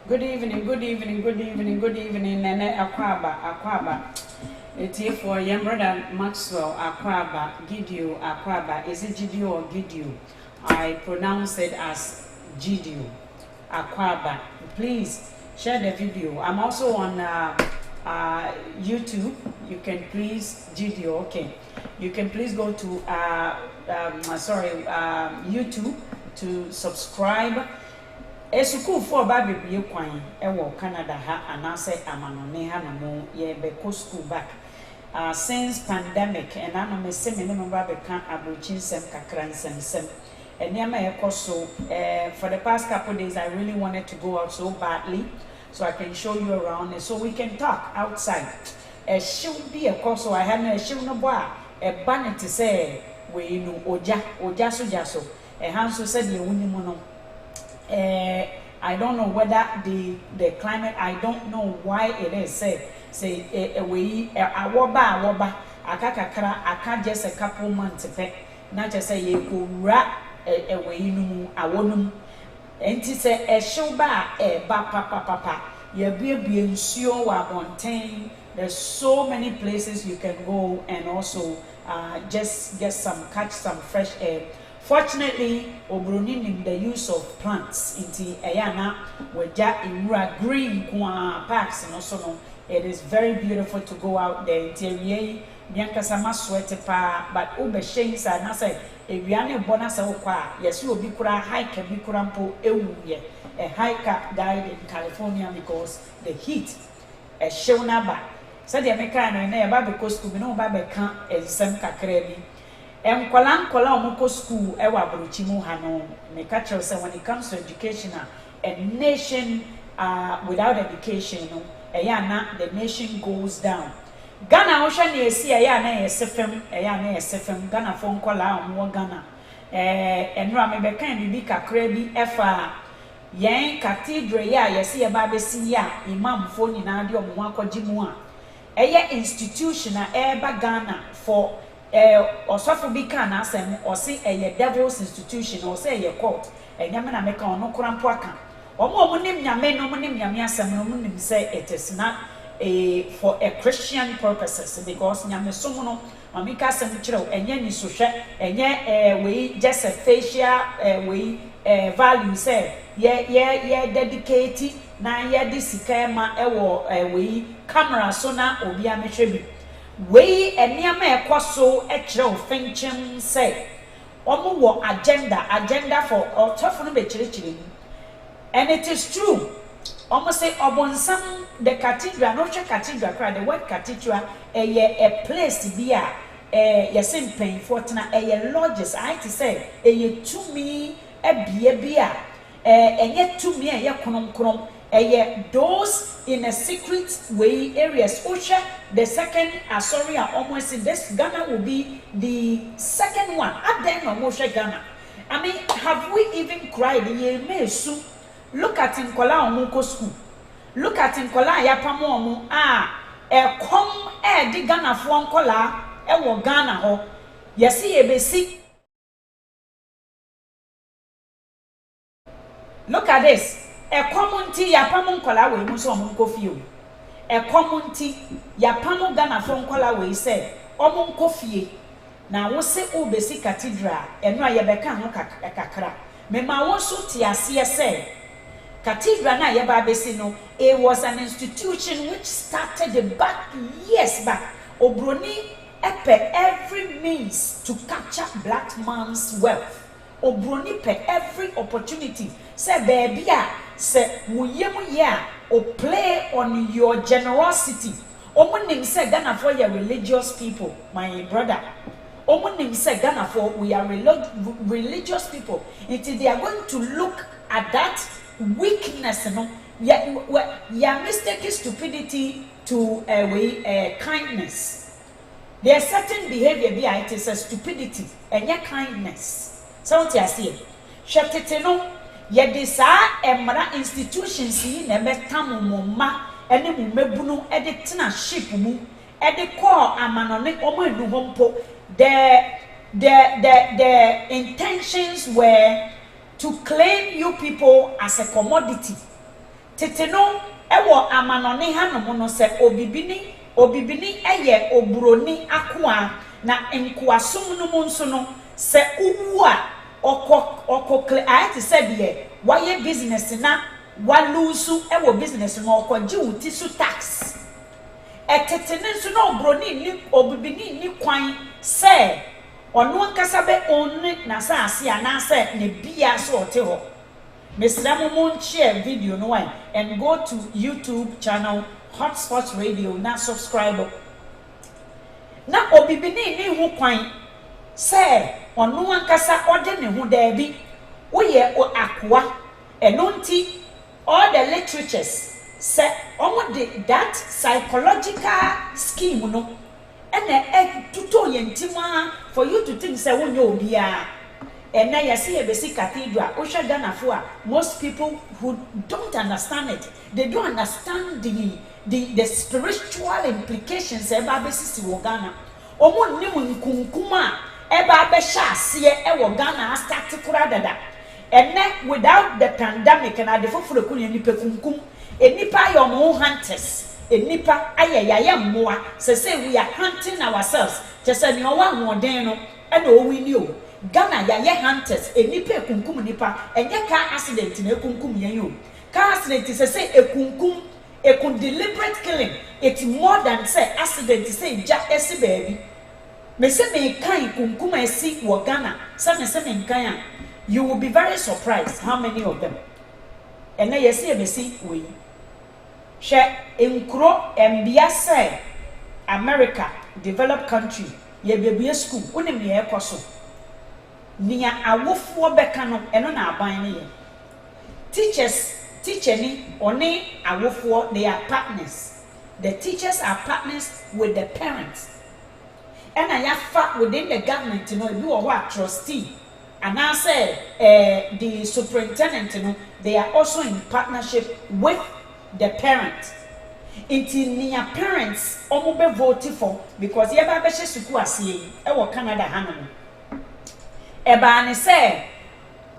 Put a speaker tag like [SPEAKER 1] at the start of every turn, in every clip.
[SPEAKER 1] Good evening, Nene Akwaba. It's here for young brother Maxwell Akwaba, Gideon Akwaba. Is it Gideon or Gideon? I pronounce it as Gideon Akwaba. Please share the video. I'm also on YouTube. You can please Gideon. Okay, you can please go to YouTube to subscribe. Esuku for baby be kwan ewo Canada ha anase amanone ha no mo ye be ko school back since pandemic and I no me se me no ba be kan abrochin sem kakran sem eniama e koso for the past couple days I really wanted to go out so badly so I can show you around and so we can talk outside. Should be a koso I had no show no boa e bannet to say we no oja so jaso hanso said ye wuni mo no. I don't know whether the climate, I don't know why it is say we awoba akakakra aka just a couple months back not just say ye go ra we no awonum enti say e shoba ba papa ye bie nsuo wa bonten. There's so many places you can go and also just catch some fresh air. Fortunately, obronin the use of plants into ayana weja inura green parks and also no, it is very beautiful to go out there. Interior nyanka sama sweat pa but ube shades na say ewiane bona sa kwa yes you obi kura hike bi kura mpo ewuye a hiker died in California because the heat a shona ba said the american na ya ba be school bi no ba be kan ensem kakra bi Nkola omoko school ewa abrochi mu ha no me ka tell say when it comes to education a nation without education no na the nation goes down. Ghana wo hwe na esi na yesefem Ghana fo nkola omo Ghana enura me be kan bibi kakra bi efa yen cathedral yesi ye ba besi imam fo nyina de omo akwaji mu institution eba Ghana for osofo bi kan asem o se devil's institution o se court enyame na meka ono krampo aka omo nim nyame no nim nyame asem no nim say it is not for a Christian purposes because nyame somo no mamika asem kire enye ni sohwe enye we just a facial we value say ye dedicate na ye disika ma ewo we camera so na obi amehwe bi we eniama ekoso ekire ofenchim say omo wo agenda for otofo no be chirechire and it is true omo say obonsam the cathedral no hwe cathedral cry the word cathedral a place bi a yesen pen fortuna lodges I to say to me ebie bi a enye to me konom those in a secret way areas. Osha, the second almost in this Ghana will be the second one. At then Moshe Ghana. I mean, have we even cried? Ye may soon look at Nkola Omoko school. Look at Nkola Yapamo come di Ghana for Nkola wo Ghana ho. Yesi ebesi. Look at this. A community yapamon kola we mu so omonko fie a community yapamon Ghana from kola we say omonko fie na wo se obesi cathedral eno ayebeka ho kakra me ma wo so tiase say cathedral na ayeba besi no it was an institution which started back years back obroni epe every means to capture black man's wealth obroni pe every opportunity say baby say muye or play on your generosity. Omunim say Ghana for your religious people, my brother. Omunim say Ghana for we are religious people. Until they are going to look at that weakness no ya mistake stupidity to kindness. There's certain behavior it is a stupidity and your kindness. So what you see, shetete no ye de saa emra institutions yi na betamu moma ene mu mebunu e de tena ship mu e de call amanone omo edu hompo. The intentions were to claim you people as a commodity. Tete no ewo amanone hanom no se obibini eye oburoni akoa na nkoasom no mu nso no se uwu a I to say the why business na walusu ewo business no okoji uti su tax etetene nso na obroni ni obibini ni kwan se ono nkasa be onne na sa ase ana se ne bia so ote ho. Mr. Momon share video no one and go to YouTube channel Hardship Radio na subscribe. Na obibini ni hu kwan se ono ankasa ode ne hu da bi woye o akwa enonti all the literatures se omo de that psychological scheme no ene tuto yentima for you to think say wonye obia and now you see a basic cathedral most people who don't understand it, they don't understand the spiritual implications eba besisi wo Ghana omo nimu nkunkuma eba be shasie e wo Ghana start kura dada and without the pandemic and the foforo kunye nipa kunkum enipa yo mo hunters enipa ayaya mmoa say we are hunting ourselves just say no one hoden no e na owi ni o Ghana ya hunters enipa kunkum nipa enye car accident na kunkum yan yo car accident say ekunkum ekun deliberate killing it's more than say accident say ja esi baby me say me kan kunkum esi wo Ghana say me kan you will be very surprised how many of them and na yesi ebesi we she enkro embia say America developed country ye bebie school unim ye ekoso nia awofo beka no eno na aban ne ye teacher ni oni awofo they are partners. The teachers are partners with the parents and I have within the government you know you are what trustee and I say the superintendent you know they are also in partnership with the parents. Inti nia parents omo be vote for because ye ba be hye suku ase e wo Canada hanom eba ne say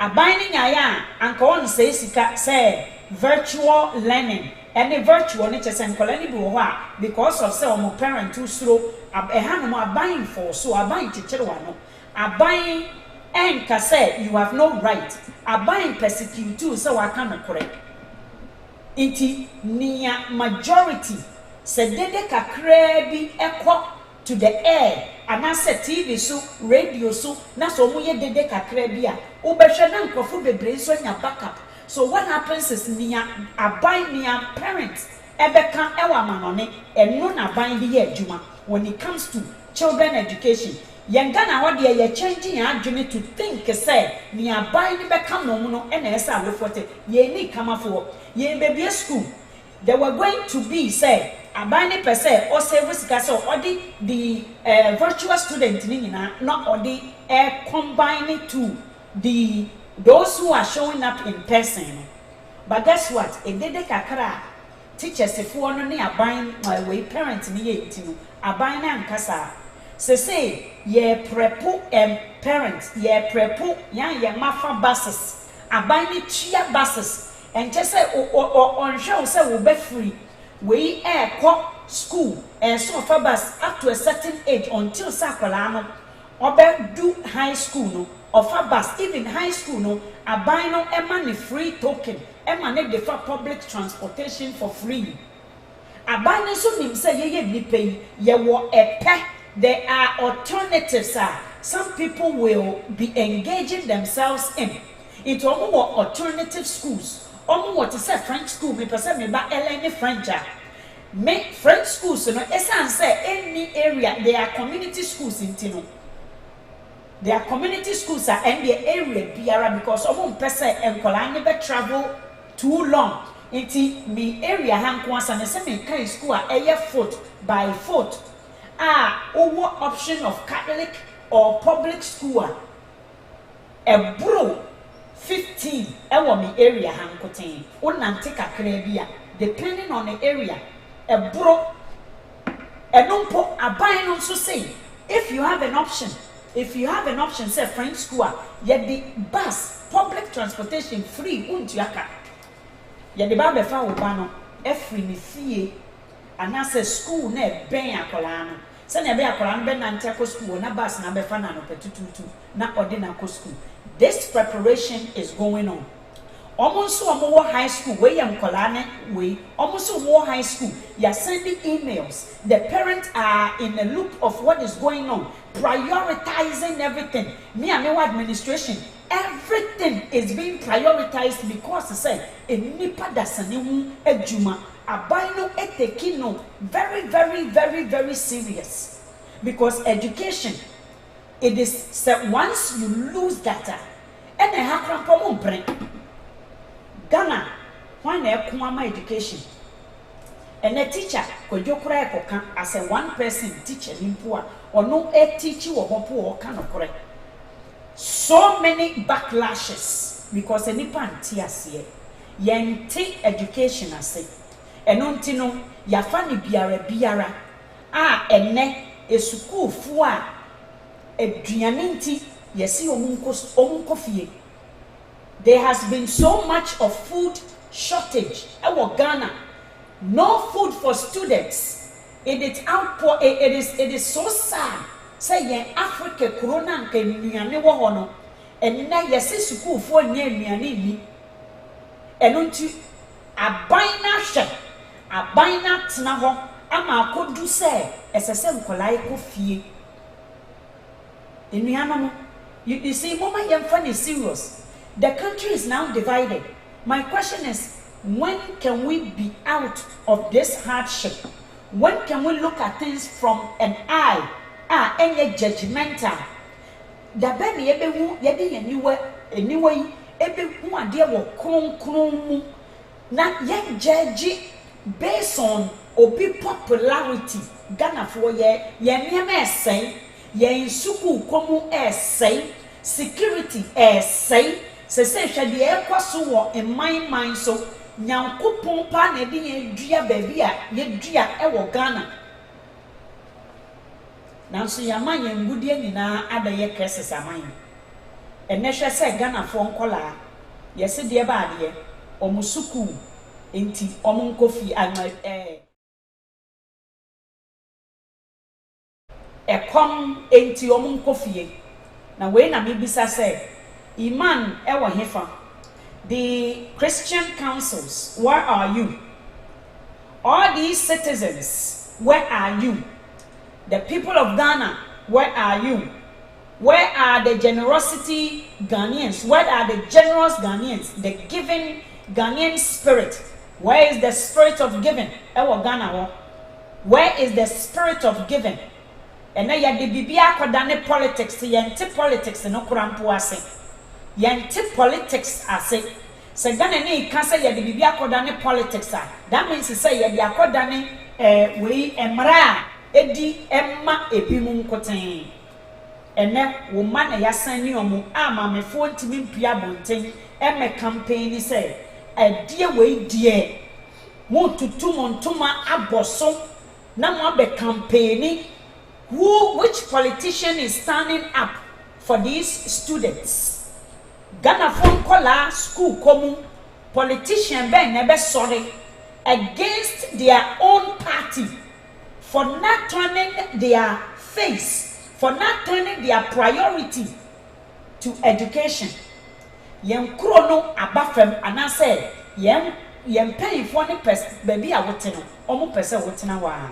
[SPEAKER 1] aban ni nyaya anka won say sika say virtual learning and the virtual ni chese nkola ni bi wo ho because of say omo parent who slow hanom aban for so aban chichire wa no aban enka say you have no right aban persecute you say wa kan correct inti nia majority se dede kakra bi ekọ to the air and I said TV so radio so na so mo ye dede kakra bi a obehwe na nkofo bebre so nya backup. So what happens is nia aban nia parents ebeka ewa manone eno na aban bi ye adwuma when it comes to children education. Yenga na ho de ye changing your adwene to think say ni aban ni beka no mu no ena esa awofote ye ni kamafo ye baby school there were going to be say abani per se or service so or the virtual student ni na not or the combine to the those who are showing up in person. But guess what? If they kakra teachers if one no ni aban my way parents ni ye ntino aban na nkasa say ye prepo parents ye prepo yan ye mafa buses aban ni tua buses and just say on show say we be free we school and so for bus up to a certain age until sakola no obe do high school no of bus even high school no aban no e free token e the for public transportation for free aban no so nim say ye ni pay ye wo there are alternatives some people will be engaging themselves in into alternative schools. What is a French school? Me person me ba learn French. Make French schools, you know. Esan say any area there are community schools in Tino. There are community schools and the area biara because person enkola ne be travel too long. Inti me area hanko asa na se me kan school a foot by foot. Over option of Catholic or public school. A bro 15 ewo me area hanko ten. Onante kakra bia depending on the area. A bro enumpo aban no so say if you have an option say French school, yet the bus public transportation free untiaka. Yet the babe fa obano every ni fie anase school na ben akola no. Se na be akola no ben na ntako school na bus na be fa na no petututu na ordinary school. This preparation is going on. Almost so high school where young Kolane we almost so high school. You are sending emails. The parents are in the loop of what is going on, prioritizing everything. Me and my administration, everything is being prioritized because say a nipa dasanimu ejuma abaino etekino very serious because education it is said once you lose data and a hakran brain. Ghana, why na education? And a teacher could you cry as a one person teacher in poor or no a teacher or poor kind of correct. So many backlashes because any pantias here. Yente education I say. And untino yafani biara ene a school fua a drianinti yesi omunkofie. There has been so much of food shortage. Our Ghana, no food for students. It is so sad. Say in Africa, Corona and Niane Wahono, and now yes, school for near Niani. And unto a bina shep, a bina tnaho, ama could do say, as a sem colaiko fee. In Nianamo, you see, Mama Yamfan is serious. The country is now divided. My question is, when can we be out of this hardship? When can we look at things from an eye, any judgmental? The baby ebewu yedi anyway ebewu ade wo kronkron na ye judge based on obi popularity. Ghana for ye niam essay, ye nsuku komu essay, security essay. Se hwede ekwaso in my mind so nyankopon pa na de ye dua baabi a ye dua e Ghana nanso yaman ye ngudie nyina adaye crisis aman ene hwe se Ghana fo nkola ye se de ba ade omusuku enti omunkofi ekom enti omunkofie na we na mebisa se Iman ewa hefa. The Christian councils, where are you? All these citizens, where are you? The people of Ghana, where are you? Where are the generosity Ghanaians? Where are the generous Ghanaians? The giving Ghanaian spirit. Where is the spirit of giving? Ewa Ghana. Where is the spirit of giving? And now you have the Bibia Kodane politics, yente politics, no Kurampu ase. Yente politics ase. Se Ghana ne can say the Bibia Kodane politics. That means to say the Akodane we emra edi emma ebimu nkoten. Ene woman na yasani omu ama me fo ntimi mpia bonten eme campaign say die we die mo tutu montoma aboso na mo be campaign which politician is standing up for these students. Ghana phone kola school komu politician ben nebe sorry against their own party for not turning their face, for not turning their priority to education. Yen krono abafem anase yen pay for the baby a woteno omo pese wotena wa.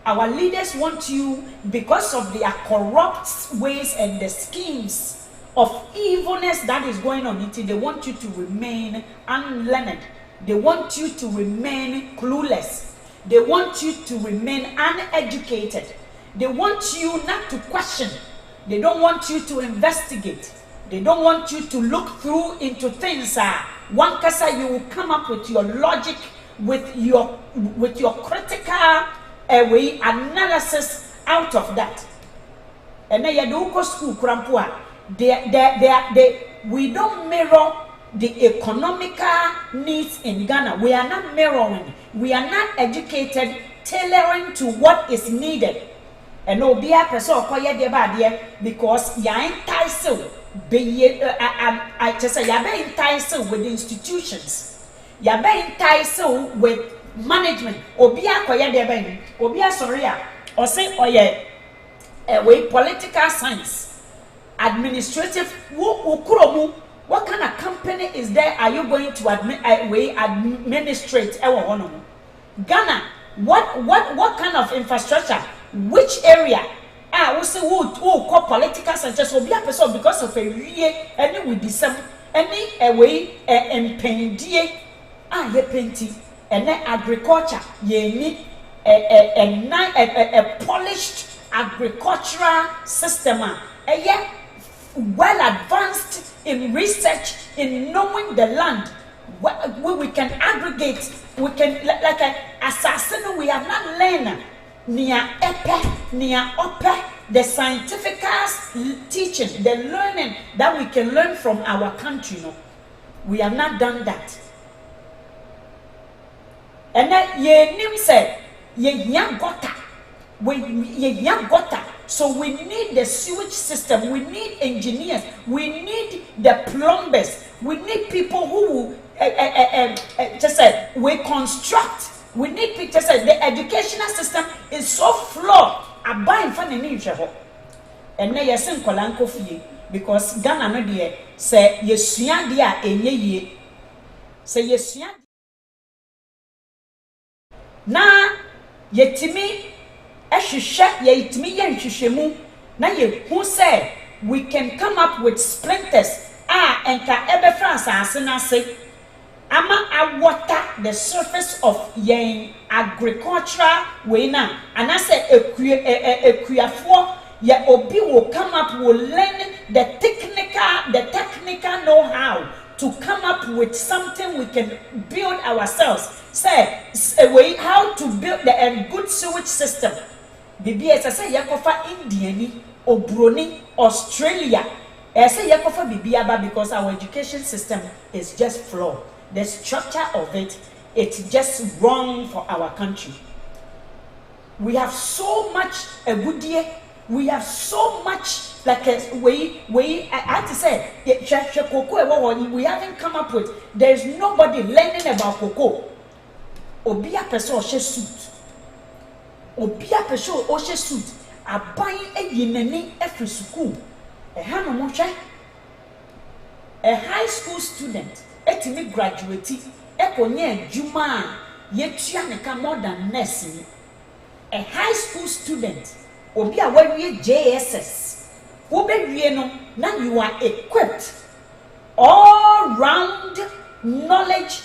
[SPEAKER 1] Our leaders want you, because of their corrupt ways and the schemes of evilness that is going on in it, they want you to remain unlearned. They want you to remain clueless. They want you to remain uneducated. They want you not to question. They don't want you to investigate. They don't want you to look through into things one kasa you will come up with your logic, with your critical way analysis out of that. And then you go school krampua. We don't mirror the economical needs in Ghana. We are not mirroring. We are not educated, tailoring to what is needed. And no be a person because you are entitled. I just say you are entitled with institutions. You are entitled with management. Obia koya de ben. Obia sorry or say oye way political science, administrative. What kind of company is there? Are you going to administrate? Ghana, what kind of infrastructure? Which area? We say who call political science. So be a person because of a year any with the same any way and pendie ye plenty and then agriculture ye need a polished agricultural system well advanced in research in knowing the land where we can aggregate, we can like an assassin. We have not learned near the scientific teaching, the learning that we can learn from our country. No, we have not done that. And then ye nim said ye young gutter. So we need the sewage system, we need engineers, we need the plumbers, we need people who just say we construct. We need people to say the educational system is so flawed. I buy in front of me, and now you're saying Kolanko fee because Ghana no dear say yesuya dia enye ye say yesuya na yetimi ehwehwe yetimi ye nhwehwemu na ye who say we can come up with splinters enka ebe France asena say ama water the surface of yen agricultural way now and I say ekuafo ya obi will come up, will learn the technical know-how to come up with something we can build ourselves. Say a way how to build a good sewage system. Bibi as I say yakofa Indiani or Brunei, Australia. I say yakofa bibiaba because our education system is just flawed. The structure of it, it's just wrong for our country. We have so much a good year. We have so much like a way. I have to say, we haven't come up with. There's nobody learning about cocoa. Obia person she suit. Obia person she suit. A buying a yineni every school. A high school student. Etimi graduate ekonye juma yetua neka more than nursing. A high school student obi a wawie JSS wo be wie no na you are equipped all round knowledge,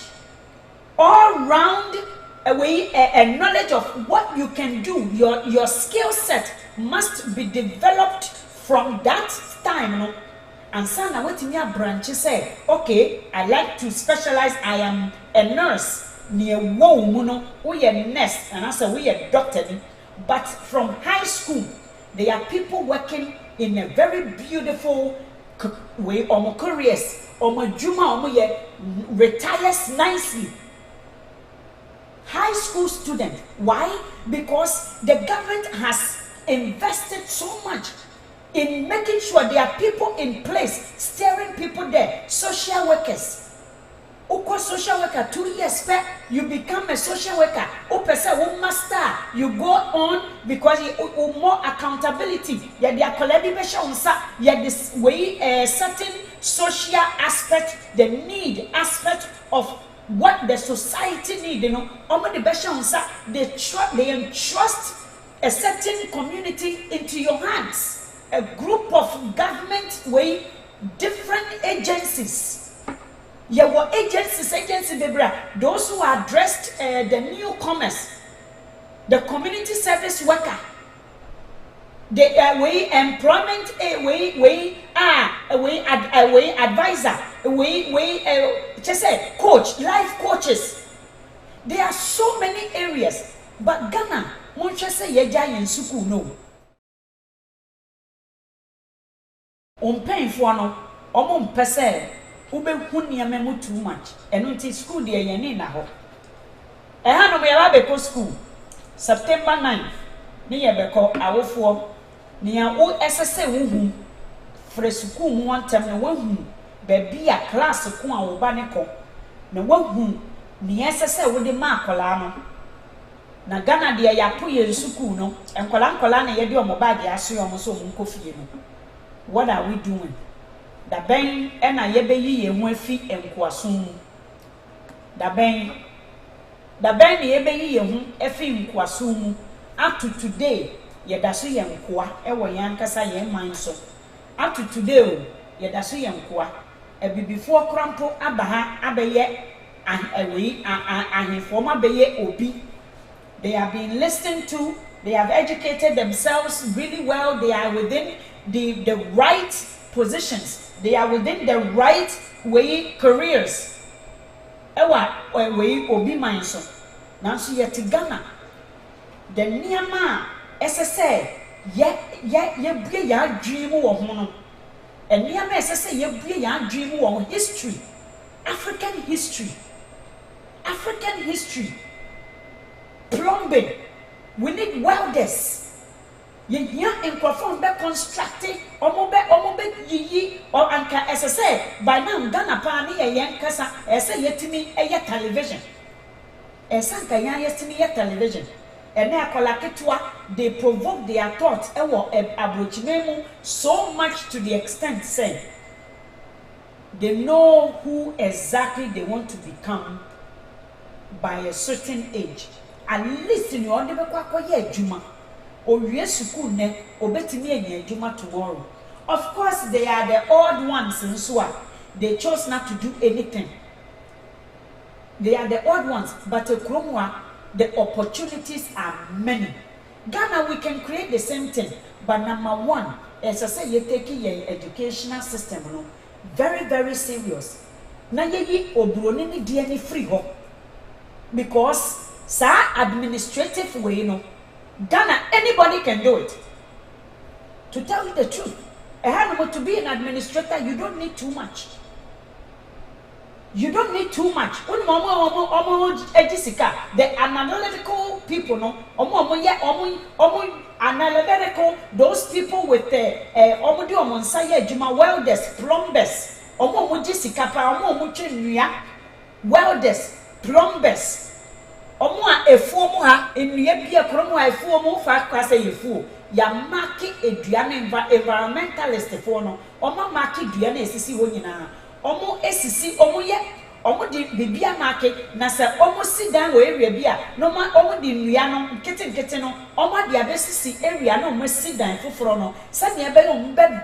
[SPEAKER 1] all round a knowledge of what you can do. Your skill set must be developed from that time, no? And sana wetimi a branch say, okay, I like to specialize. I am a nurse near wo muno, we a nurse, and I say we a doctor. But from high school, there are people working in a very beautiful way. Omo careers, omo juma, omo ye retires nicely. High school student. Why? Because the government has invested so much in making sure there are people in place, steering people there, social workers. Uko social worker 2 years back, you become a social worker. Master, you go on because you more accountability. Yeah, they are collaboration. Yeah, this way certain social aspect, the need aspect of what the society need. You know, they entrust a certain community into your hands. A group of government way, different agencies. Yeah, what agencies, those who addressed the newcomers, the community service worker, the way employment, advisor, just say coach, life coaches. There are so many areas, but Ghana, mon just say yeja in suku no. Pain for no, pese, ube hunia memu too much, and until school dear yen na ho. No me allow school. September 9th, near Beko, our near all SSA woo, Fresuku one time, no one baby a class of Kua or Banico, no one who near SSA with the Marcolano. Na Ghana dear Yapuya Sukuno, and Colancolana Yadio Mobagi, I see almost so coffee. What are we doing? The bang and I yebe ye and one feet and Kwasum. The bang. The band ebe yi yehun efi nkwasum up to today ye daso ye nkwa ewo yankasa ye man so up to today ye daso ye nkwa before krampo abaha abeye ahefo ma beye obi. They have been listened to, they have educated themselves really well, they are within the right positions, they are within the right way careers. Ewa we obi man so nanso yet Ghana the niama SSA ye bue ya dream wo ho no and niama SSA ye bue ya dream wo history, African history, plumbing. We need welders. Ye enkrofon be constructed omo be yiyi or anka SSA by now Ghana pa ni ye kasa ese yetimi eye television esanka yan yetimi ye television ene akola ketwa. They provoke their thoughts ewo abrochimemu so much to the extent say they know who exactly they want to become by a certain age. At least in your de be kwakoye adwuma owie school ne obetimi anya adwuma tomorrow. Of course they are the odd ones in so they chose not to do anything. They are the odd ones, but the opportunities are many. Ghana, we can create the same thing, but number one, as I say, you're taking your educational system very, very serious. Na ye obroni ni DNA free ho, because sa administrative way Ghana, anybody can do it. To tell you the truth, to be an administrator, you don't need too much. You don't need too much. The analytical people, analytical, those people with the welders, plumbers, welders, plumbers. Ya market environmentalist for no market duane esisi wo nyina esisi di bibia market na se si dan wo area bia no di nua no nkete no di abesisi area no si dan foforo no se ne be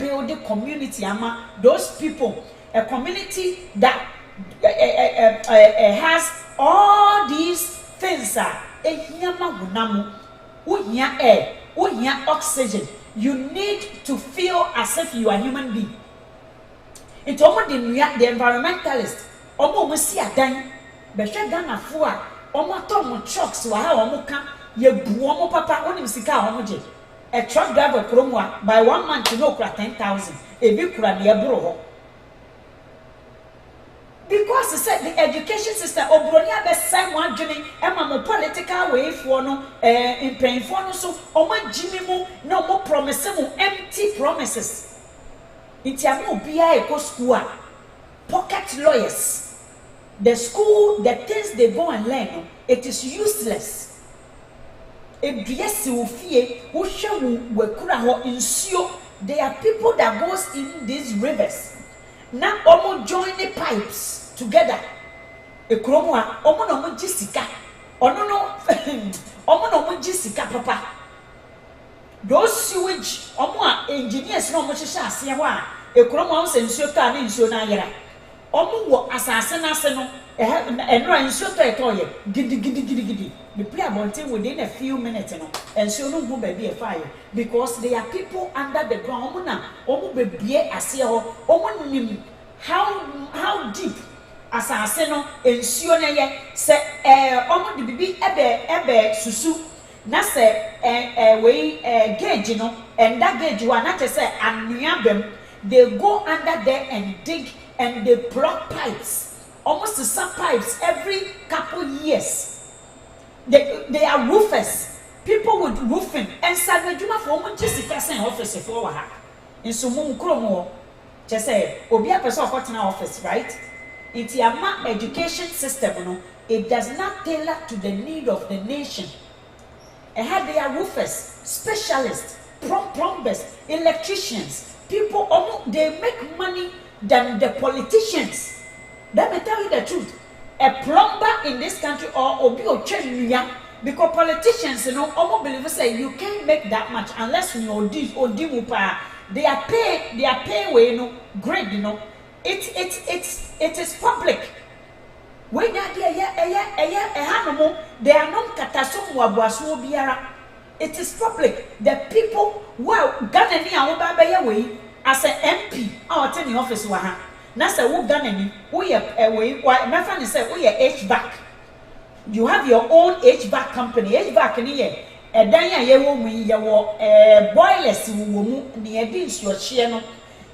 [SPEAKER 1] build the community ama those people, a community that has all these things air, oxygen. You need to feel as if you are a human being. It's almost the environmentalist. Almost see a dan. But she done a four. Almost told trucks were how ye buomo papa on him sika homoje. A truck driver kromwa by 1 month to know 10,000. A big crab near bro. Because he said the education system obronia be same one journey mo political way for no in pain for no so jimmy mu no mo promise mu empty promises. It's a mo bia e go school pocket lawyers. The school, the things they go and learn, it is useless. There are people that goes in these rivers. Now almost join the pipes together. Omo jisika. No jisika papa. Those sewage engineers no mo hihya ase wa ekromo nsuo to ani nsuo na yera. Wo asase na ase no enra nsuo to etoye gidi. The play abontin within a few minutes nsuo no hu ba bi e fire because there are people under the ground omo bebie ase ho nim how deep asase no ensuo na ye se omo de bibi ebe susu na se we gauge no and that gauge one na say anuabem they go under there and dig and they plug pipes almost some pipes every couple years. They are roofers, people with roofing and sadweduma for omo jisika sen office for wa ha nso mum kromo che say obi a person okotena office, right? It's a education system, no, it does not tailor to the need of the nation. And had they are roofers, specialists, plumbers, electricians, people, they make money than the politicians. Let me tell you the truth. A plumber in this country or obi ochenuya, because politicians, you know, almost believe say you can't make that much unless you know this or dimupa. They are pay way, you know, great, you know. It is public. When they are not katasum wabuasu biara. It is public. The people well Ghana ni awobaba way as an MP out in the office waha. Na say wo Ghana ni wo ye way my friend say wo ye HVAC. You have your own HVAC company. HVAC ni ye edan ya ye wo mu ye wo boilers wo mu ni e di nsuo hye no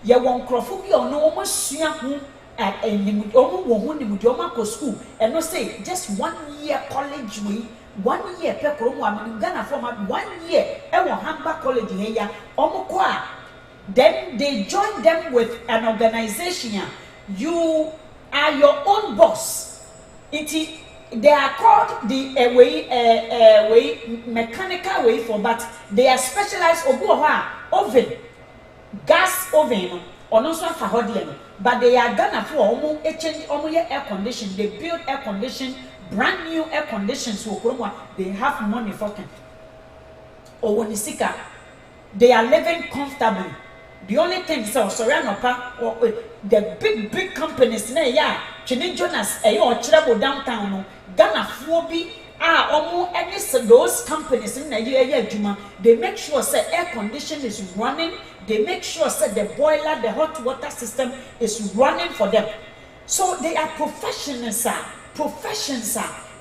[SPEAKER 1] ye wo nkrofo bi ono wo masua ho omo wo ho ni mu di omo school and no say just 1 year college we 1 year pe kromo am Ghana for 1 year e wo Hamba college he ya omo ko a then they join them with an organization. You are your own boss. They are called the way mechanical way for, but they are specialized oven, gas oven, or no so for hodiem. But they are gonna for change air condition. They build air condition, brand new air conditions. They have money for them. Or when you see they are living comfortably. The only thing is the big companies na ya Chini Jonas or Chirabo downtown no Ghana Fobi any those companies in Nigeria Juma, they make sure say air condition is running, they make sure say the boiler, the hot water system is running for them. So they are professionals,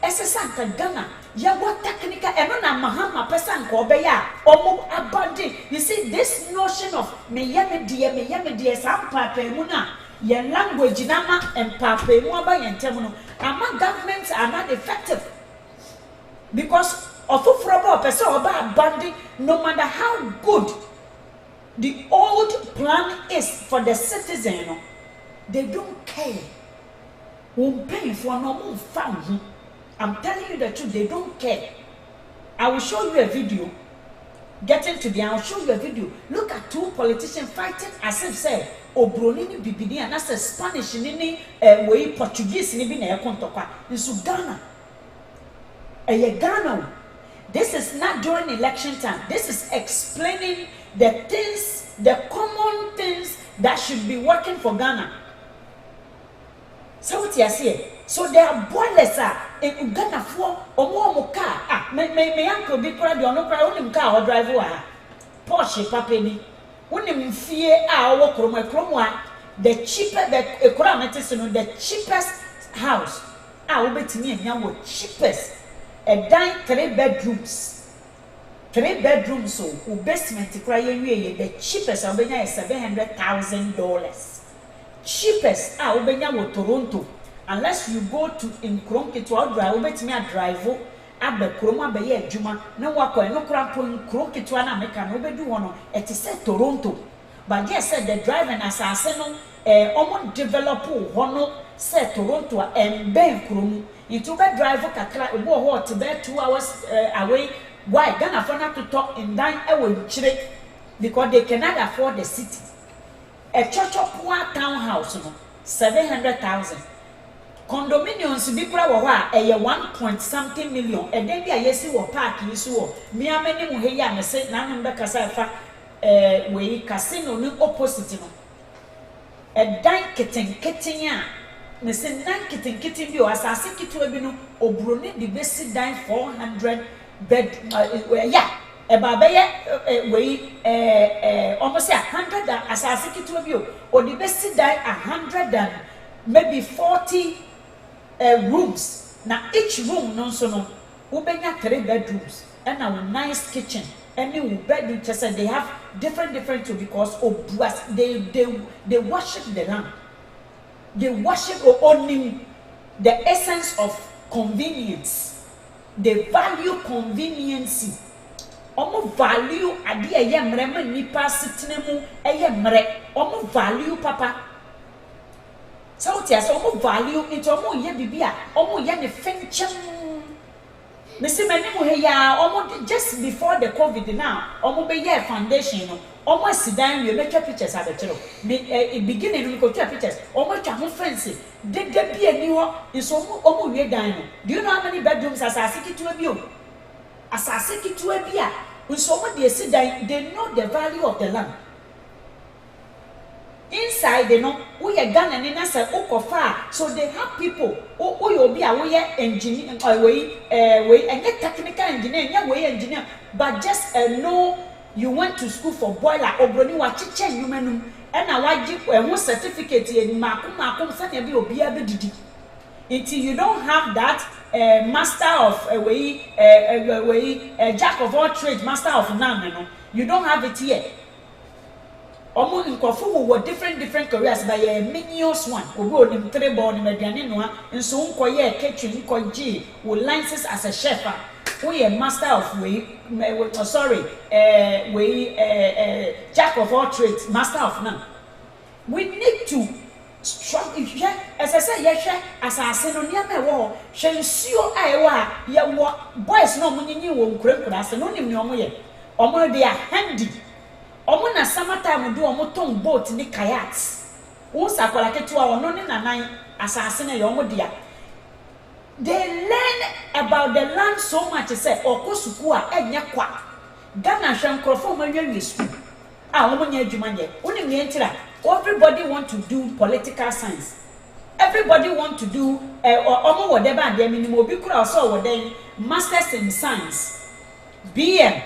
[SPEAKER 1] SSA Ghana, ya what technical and on Mahama person Kobeya, or abundant. You see, this notion of Meyame dear, some pape muna, your language nama and pape mwaba and temuno. Ama governments are not effective because of a person abundant, no matter how good the old plan is for the citizen, they don't care. Won't pay for no more found. I'm telling you the truth, they don't care. I will show you a video. Getting to the, I'll show you a video. Look at two politicians fighting as if say, Obronini Bibini, and that's a Spanish in way Portuguese in a Kontoka. In Ghana. Ghana. This is not during election time. This is explaining the things, the common things that should be working for Ghana. So what you say? So there are boilers in Ghana for omo car. Me uncle be proud of no proud of car or driver. Porsche papeni. Unim fear our chroma the cheapest the cheapest house. I will bet me and cheapest. A dime 3 bedrooms. 3 bedrooms so basement crying the cheapest I'll be $700,000. Cheapest will be Toronto. Unless you go to in Kronkit to drive, bet me a drive at the Kroma Bay Juma, no wako, no cramp in Kronkit to an American, no do one. It is said Toronto. But yes, said the driving assassin, almost develop one said Toronto and Ben Krum. Into bed driver Kakra, what to bed 2 hours away. Why Ghana for not to talk in dine away chile because they cannot afford the city. A church of poor townhouse, 700,000. Condominiums be proud a 1 point something million, and then there yes you park you so. Me a many muheya and say none Casafa way casino no opposite. A dine kitten ya. Missing 9 kitten you as I see it to a bino or bruni the basic dine 400 bed yeah. eba be ye we almost 100 asase kitu bi o the best die 100 and maybe 40 rooms. Now each room no so no ubenya 3 bedrooms and a nice kitchen. Any bedroom just they have different too because they worship the land. They worship owning the essence of convenience. They value convenience. Omo value ade eye mre ma nipa sitene mu eye mre. Omo value papa. So tias omo value into omo ye bibia. Omo ye ne fenchem. Mr. Manimu heya omo just before the COVID now. Omo be ye foundation no. Omo sidan we make pictures at the chero. Beginning we go to pictures. Omo twa ho fence. De bi ani ho is omo we dan no. Do you know how many bedrooms asase kitu abi o? Asase kitu abi a. So omo dey sidan, they know the value of the land. Inside they know we are Ghana and na say okofa, so they have people who you be a we engineer we and technical engineer yeah we engineer but just know you went to school for boiler obroni wa chiche humanum and na waji one certificate in makum say be obi abedidi until you don't have that master of jack of all trades, master of none, no, you don't have it here. Omo nkofo wo different careers by a minions one obi onim treble on mediane no nso nkoye kitchen nkoji wo license as a chef we a master of jack of all trades, master of none. We need to strong as I say yes as I say no near me wo hwensuo ayewa ye wo boys no munyi wo nkura ase no nim ne omo ye omo dey handy. Omo na summertime do omo ton boat ni kayaks. Wo sakola ketua ono ni nanan asase na ye omo dia. They learn about the land so much say okosuku a enye kwa. Ghana hwenkrofo ma nwie school. Omo nya adwuma nye. Oni me ntira. Everybody want to do political science. Everybody want to do omo whatever and the minimum obi kura also whatever masters in science. BM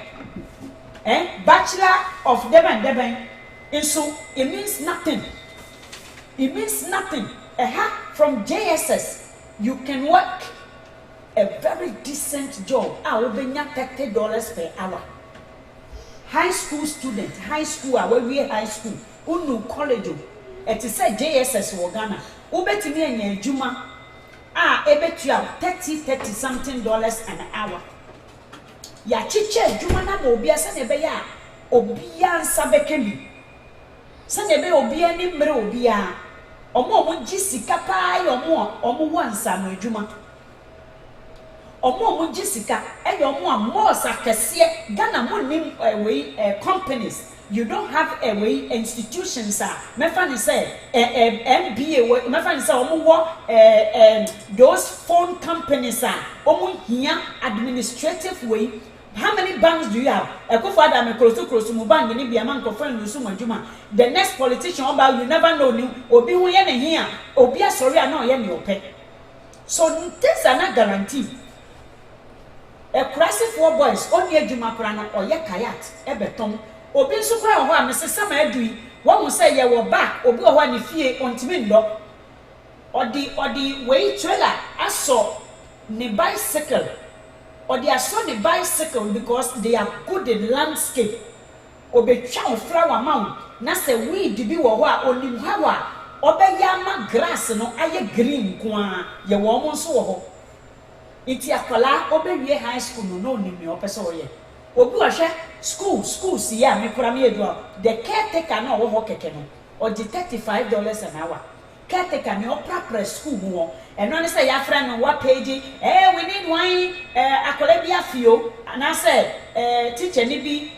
[SPEAKER 1] Bachelor of Deben. And so it means nothing. It means nothing. From JSS, you can work a very decent job. I will be $30 per hour. High school student, high school, where we high school, unu college, it is a JSS or Ghana. Ubeti me and Juma, ebet you have $30 something an hour. Ya chiche juma na obia se nebe ya obia nsabekemi se nebe obia ni mre obia omo gisika pa ya omo wansa no adwuma omo gisika e omo amosa kese Ghana mo nim companies. You don't have institutions me fan say MBA me fan say omo those phone companies omo hia administrative way. How many banks do you have? Ekofada me kroso mu bank ni bia man kofan nusu madwuma. The next politician about you never know ni obi hu ye ne hia obi asori ana ye ne ope. So things are not guaranteed. A crisis for boys only adwuma kra na oye kayat ebetom obi nso kra ho a mesesa ma adui wo mo say ye wo back obi ho ani fie ontimi ndo odi way trailer aso ne bicycle or they are so the bicycle because they are good in landscape. Obetwa flower mount na say weed bi wo ho a onim hawa obeyama grass no aye green kwa ye wo mo nso wo ho. Iti akola obewie high school no onim me opese wo ye. Obi wo hwe school si ya me kura me edu the caretaker na wo ho keke no or the $35 an hour. Caretaker me opera press school mo and no say ya friend no what page we need one akola bia fio and I say teacher ni bi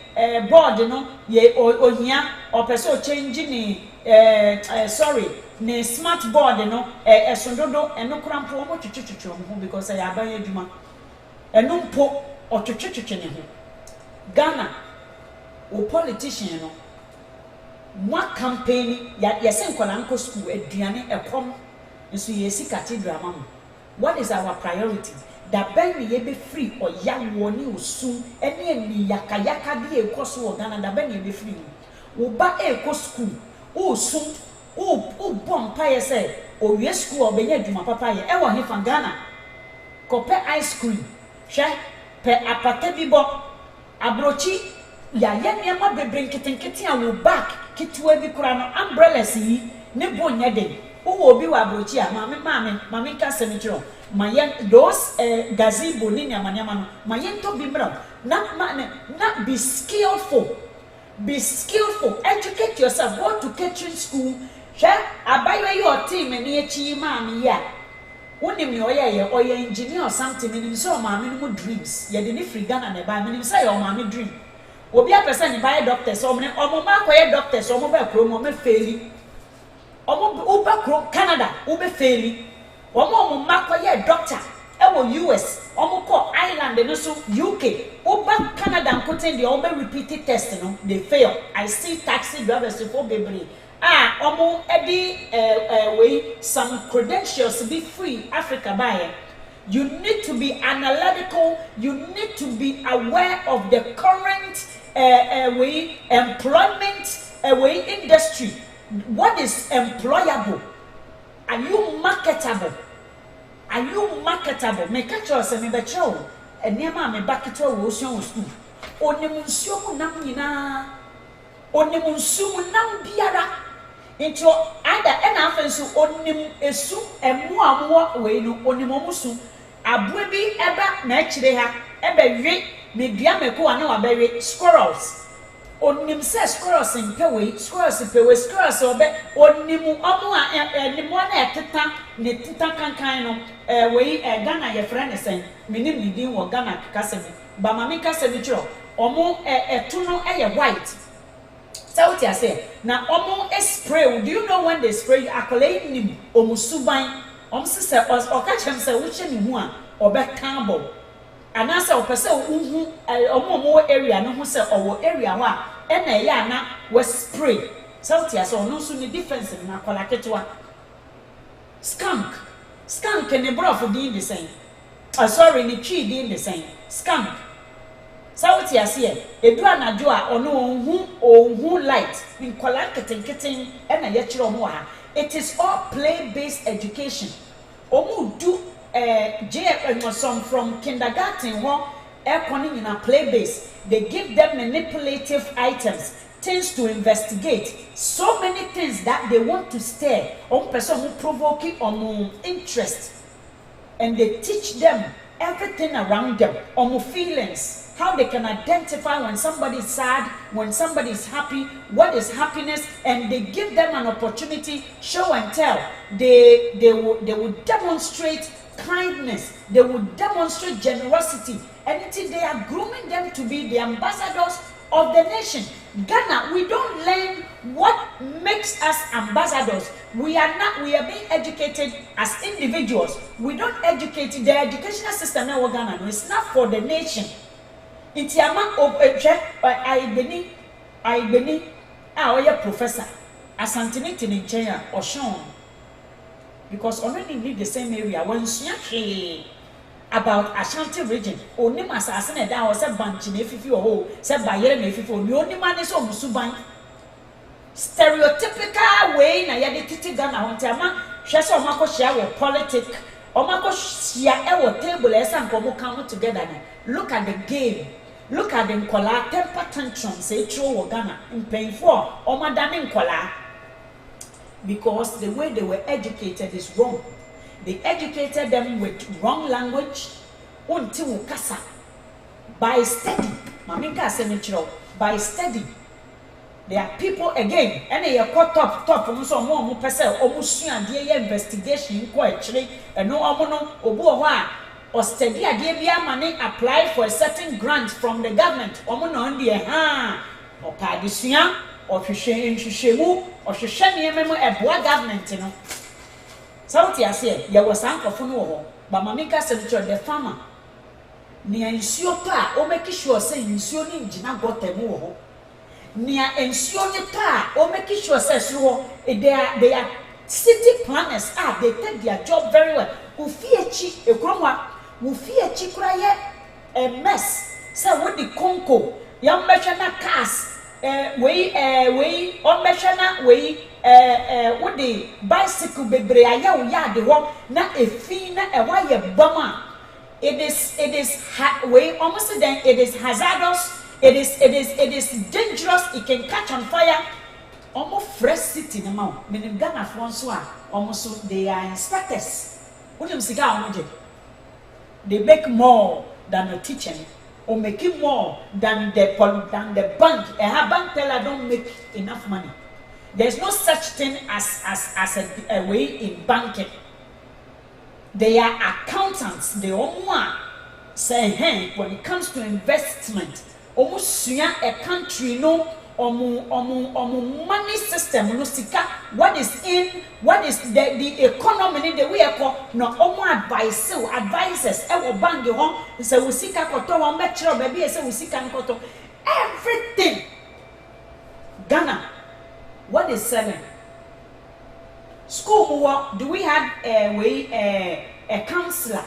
[SPEAKER 1] board no ye ohia opeso change ni sorry ni smart board no esondodo eno krampo mo twetwetwe mo because ya ban adwuma eno mpo otwetwetwe ne ho Ghana o politician no one campaign ya sen kola nko school aduane ekom nso ye sika ti drama. What is our priority? da ben ye be free or ya woni osu ene ni yaka de ekoso o Ghana da ben ye be free wo ba eko school o sum o bompa ye say o wie school obenya adwuma papa ye e wo he fa Ghana kope ice cream hwe pe apata bi bo abrochi ya ye niam bebre nkitenkete a wo back kitwa bi kura no umbrellas yi ne bonya de wo obi wa abrochi a mame ka semitro mayen those gazebo ni nyamanyama no mayen to bi mra na be skillful. Be skillful. Educate yourself. Go to catering school. Share. Abayo your team and ye chi mami ya. Woni me oye engineer or something. Meaning so mami no dreams. Ye de ni free Ghana ne ba. Meaning say your mami dream. Obi a person ni buy doctor. So me omo ma koye doctor. So omo ba kro mo me faili. Omo uba kro Canada. Ube faili. Omo ma koye doctor. Ewo US. Omo ko Ireland no so UK. Oba Canada nkoten the oba repeated test no they fail. I see taxi drivers for baby. Omo edi way some credentials be free Africa buyer. You need to be analytical, you need to be aware of the current way employment way industry. What is employable? Are you marketable? Are you marketable? Make sure say me be chow. Eniema me bakito wo osuon school. Onemunsuo mu nam nyina. Onemunsuo mu nam biara. Into ada ena afenso onim esu emu amwo we no onimomusu. Abue bi eba na akire ha. Ebe wi me dua meko ana wa bewe squirrels. Onim se squirrels mpewe, squirrels obe onimu omo a nimu na eteta ne tita kankan no we Ghana ye friend sen minim ni din wo Ghana kasemi ba mama kasemi chiro omo etu no white so what you say na omo spray. Do you know when they spray akole nim omusuban se oka chem se wo che ni hu a obe kambo anasa opese uhu omo area no hu se owo area wa ena ya na we spray so what you say no so ni difference na kola ketwa skunk ne brofo din the same sorry ni tree din the same skunk so what you say edu anajo a ono ohu light in kola keten ena ye kire omo ha. It is all play based education. Omu do JFM from kindergarten in a play base. They give them manipulative items, things to investigate, so many things that they want to stare on person who provoke on interest, and they teach them everything around them on feelings, how they can identify when somebody is sad, when somebody is happy, what is happiness, and they give them an opportunity, show and tell. They will demonstrate kindness, they will demonstrate generosity, and they are grooming them to be the ambassadors of the nation. Ghana, we don't learn what makes us ambassadors. We are being educated as individuals. We don't educate the educational system in Ghana. No, it's not for the nation. It's a man of I beni our professor Asantini in China or Sean. Because already live the same area when about Ashanti region. Only assassin and that was a bunch in if you hold, said by Yerem if you the only man is on Musuban. Stereotypical way, na yadi titi Ghana on Tama, Shasa Mako share with politics, or Mako share our table as and come together. Look at the game. Look at them kola temper tantrum say true Ghana in paying for or madam kola. Because the way they were educated is wrong. They educated them with wrong language until kasa by study. Maminka semichiro by study. There are people again, and they are caught top from some more person almost and the investigation quite and no amono obuwa or study a money apply for a certain grant from the government. Omono on the or padisia or shishemu or shishemi memo a boa government, you know. So what you say, there was uncle for but Mamika said to the farmer. Near ensure pa, or make sure say ensure Jina got the more. Near ensure the pa, or make sure says they are city planners. They take their job very well. Ufiechi, a grandma, wo fie chikura ye a mess say what the conco yam na cars we on na we what the bicycle bebre aya wo ya de ho na efi na e wa ye bama it is we almost then it is hazardous. It is dangerous. It can catch on fire. Almost fresh city in the mouth. Meaning Ghana Francois almost they are inspectors. What do you say? They make more than the teaching, or making more than the bank. A bank teller don't make enough money. There's no such thing as a way in banking. They are accountants. They all want say, hey, when it comes to investment. Almost a country no money system no sika what is in what is the economy the way no advisors e bank ho say we sika koto wo mbekiro baby say we sika nkoto everything Ghana what is selling school do we have a counselor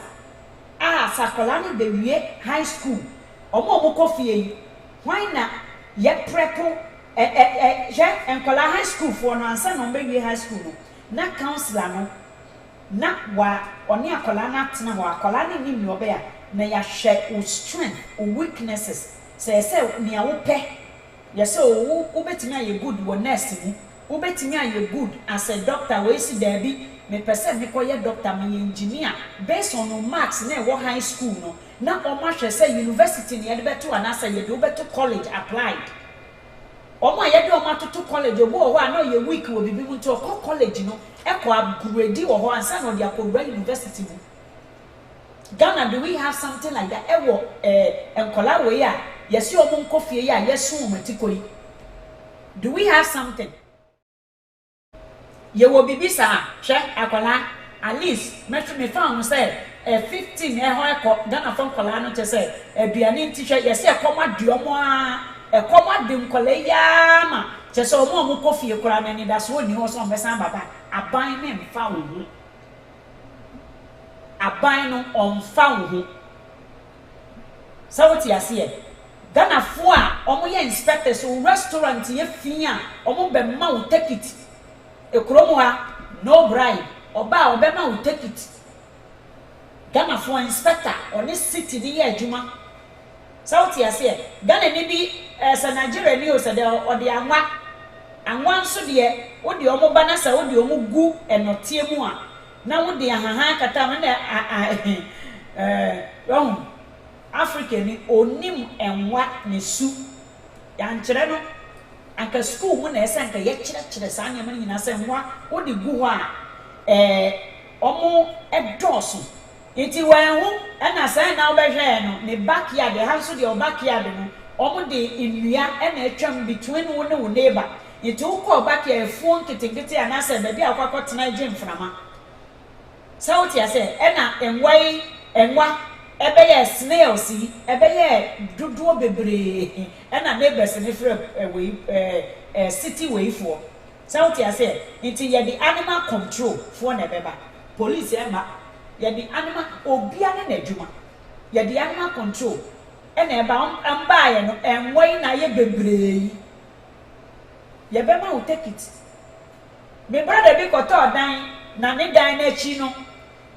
[SPEAKER 1] sakolani be high school omo kofie why na ye prepo je enkola high school for no ansa no be high school no na counselor no na wa oni akola na tena wa akola ni nim no be ya na ya hwe o strength o weaknesses say ni a wo pe ye say wo betimi aye good wo nurse ni wo betimi aye good as a doctor we si there bi me person me koye doctor me engineer based on no marks na wo high school no na omo hwe say university ne ye beto anasa ye do beto college applied omo ye de omo to college obo ho na ye week wo bibi mu to college no e ko upgrade wo ho ansa no de akogura university mu Ghana do we have something like that e wo enkola we ya ye si omo nkofie ya ye so omo tikoi do we have something ye wo bibi sa hwe akola at least metro me found say 15 ho ekọ Ghana from kola no che say aduane ntihwe ye se ekoma duomo a ekoma de nkola ya ma che say omo kofie kora na ni da so ni ho so mbesa baba aban me mfa wo hu aban no omfa wo hu sawoti ase Ghana fo a omo ye inspectors o restaurant ye fia omo be ma wo take it ekromo ha no bribe oba obema wo take it Ghana for inspector on this city the year Juma. South Yasia, Ghana maybe as a Nigerian news or the anwa, and one so dear, what the Omo Banasa, what the Omo Goo and not Tiamua. Now, what the Aha Katamana, wrong African, onim and what Nisu, Yan Cherano, and ka school when they sank a yetch to the Sanya Marina and what the Gua, Omo a Dawson. Iti wan na say na obehwe no ne backyard the house the backyard no omo de nnua na atwam between wo ne wo neighbor iti wo ko backyard phone kitikiti ana say baby akwakọ tena gym frama sauti ase na enwa ebe ye snails yi ebe ye duduo bebre na neighbors ne frɛ we city way for sauti ase iti ye the animal control for na beba police ema ya the animal obia na adwuma ya the animal control ena eba amba ye no enwai na ye bebre ye be ma take it me brother bi koto dan na ne dan na chi no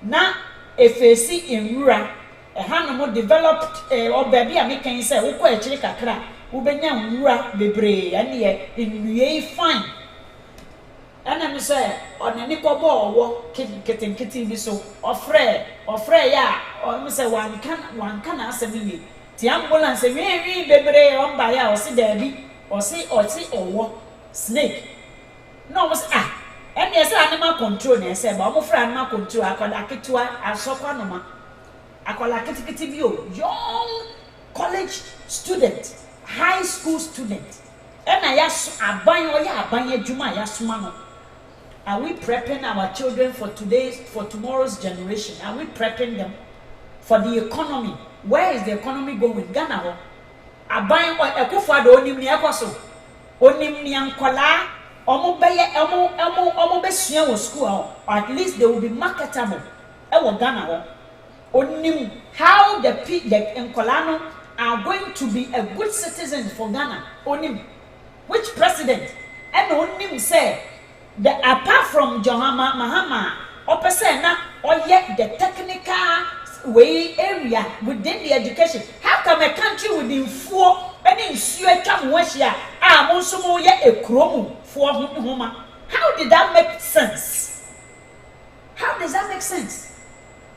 [SPEAKER 1] na efesi enwura ha no mo developed obabi a me kan say wo ko akiri kakra wo benya nwura bebre ya ne ye enwie fine ana mi say onani ko bo owo keten bi so ofre ya o mi say wan kan asemi ni ti ambulance wi bebre o mba ya o si dabi o si owo snake no mo say and yes animal control na say ba mo fra animal control akola ketua asokwa no ma akola ketikiti bi o young college student high school student and ya aban o ya aban adwuma ya soma no. Are we prepping our children for tomorrow's generation? Are we prepping them for the economy? Where is the economy going? Ghana ho. Aban ekufo ado onim ni ekoso. Onim ni ankola omo besua wo school or at least they will be marketable. E wo Ghana ho. onim how the Nkolano are going to be a good citizen for Ghana. Onim which president and onim say the apart from John Mahama opposite na or yet the technical way area within the education. How come a country within 4 any issue come washia monsomo ye a chromo for homa? How did that make sense? How does that make sense?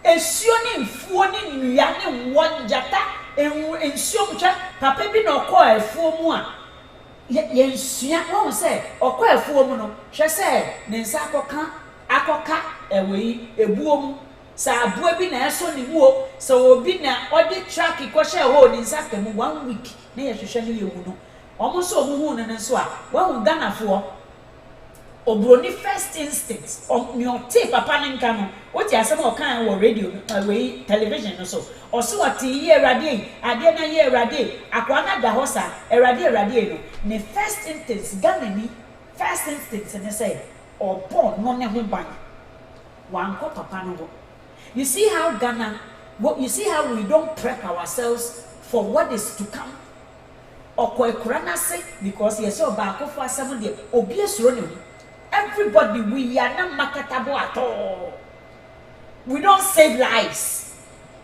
[SPEAKER 1] Esuoni mfuoni nuyane wanjata ensuomcha papa bi na okọ afuo mu a ye nsua won say okọ afuo mu no hwe say ne nsa akoka ewe ebuom sa abua bi na eso ne mu o sa obi na odi track ikọhye ho ne nsa ka mu 1 week na ye hwehwe ne yewu no omo so omu hu ne nso a wa hu Ganafo obroni first instinct mi ote papa ne nka no oti asem o kan wo radio we television no so o so oti ye radio ade na ye radio akwa na da hosa radio no ne first instinct Ghana ni first instinct ne say o born no ne ho ban wan ko papa no go. You see how Ghana, you see how we don't prep ourselves for what is to come. Because yes, for 7 days, everybody, we are not marketable at all. We don't save lives.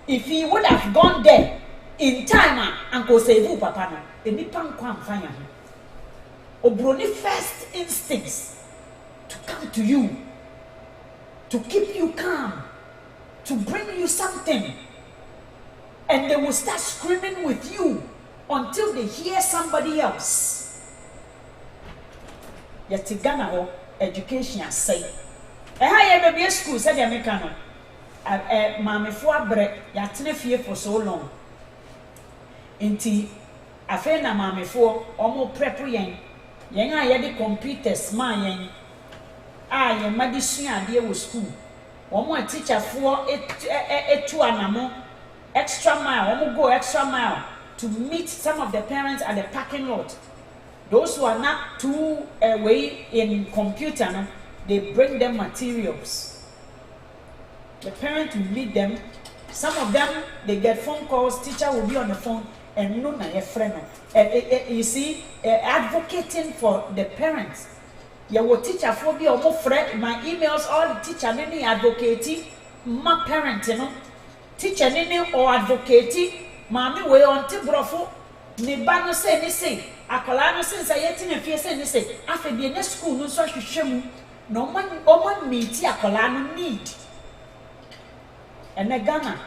[SPEAKER 1] If he would have gone there in time and go save papa, any pan can find him. Obroni first instincts to come to you, to keep you calm, to bring you something, and they will start screaming with you until they hear somebody else. Yet Ghana education say, "Eh, baby, school said Americano. Mama for bread, yatne fie for so long. Inti, afe na mama for omo prep yen yedi computers ma yen. Yen madisua ade wo school. Omo teacher for etu anamo extra mile. Omo go extra mile to meet some of the parents at the parking lot. Those who are not too away in computer, no, they bring them materials. The parent will meet them. Some of them, they get phone calls. Teacher will be on the phone and no, na friend. You see, advocating for the parents. You will teacher for be or friend. My emails, all the teacher nini advocating my parent, you know. Teacher nini or advocating. Mami we on tibrofo. Ni bano say ni say. Akola no since I yet in a fear say ni say. After the next school no so shemu. No man meet akola no need. And Ghana,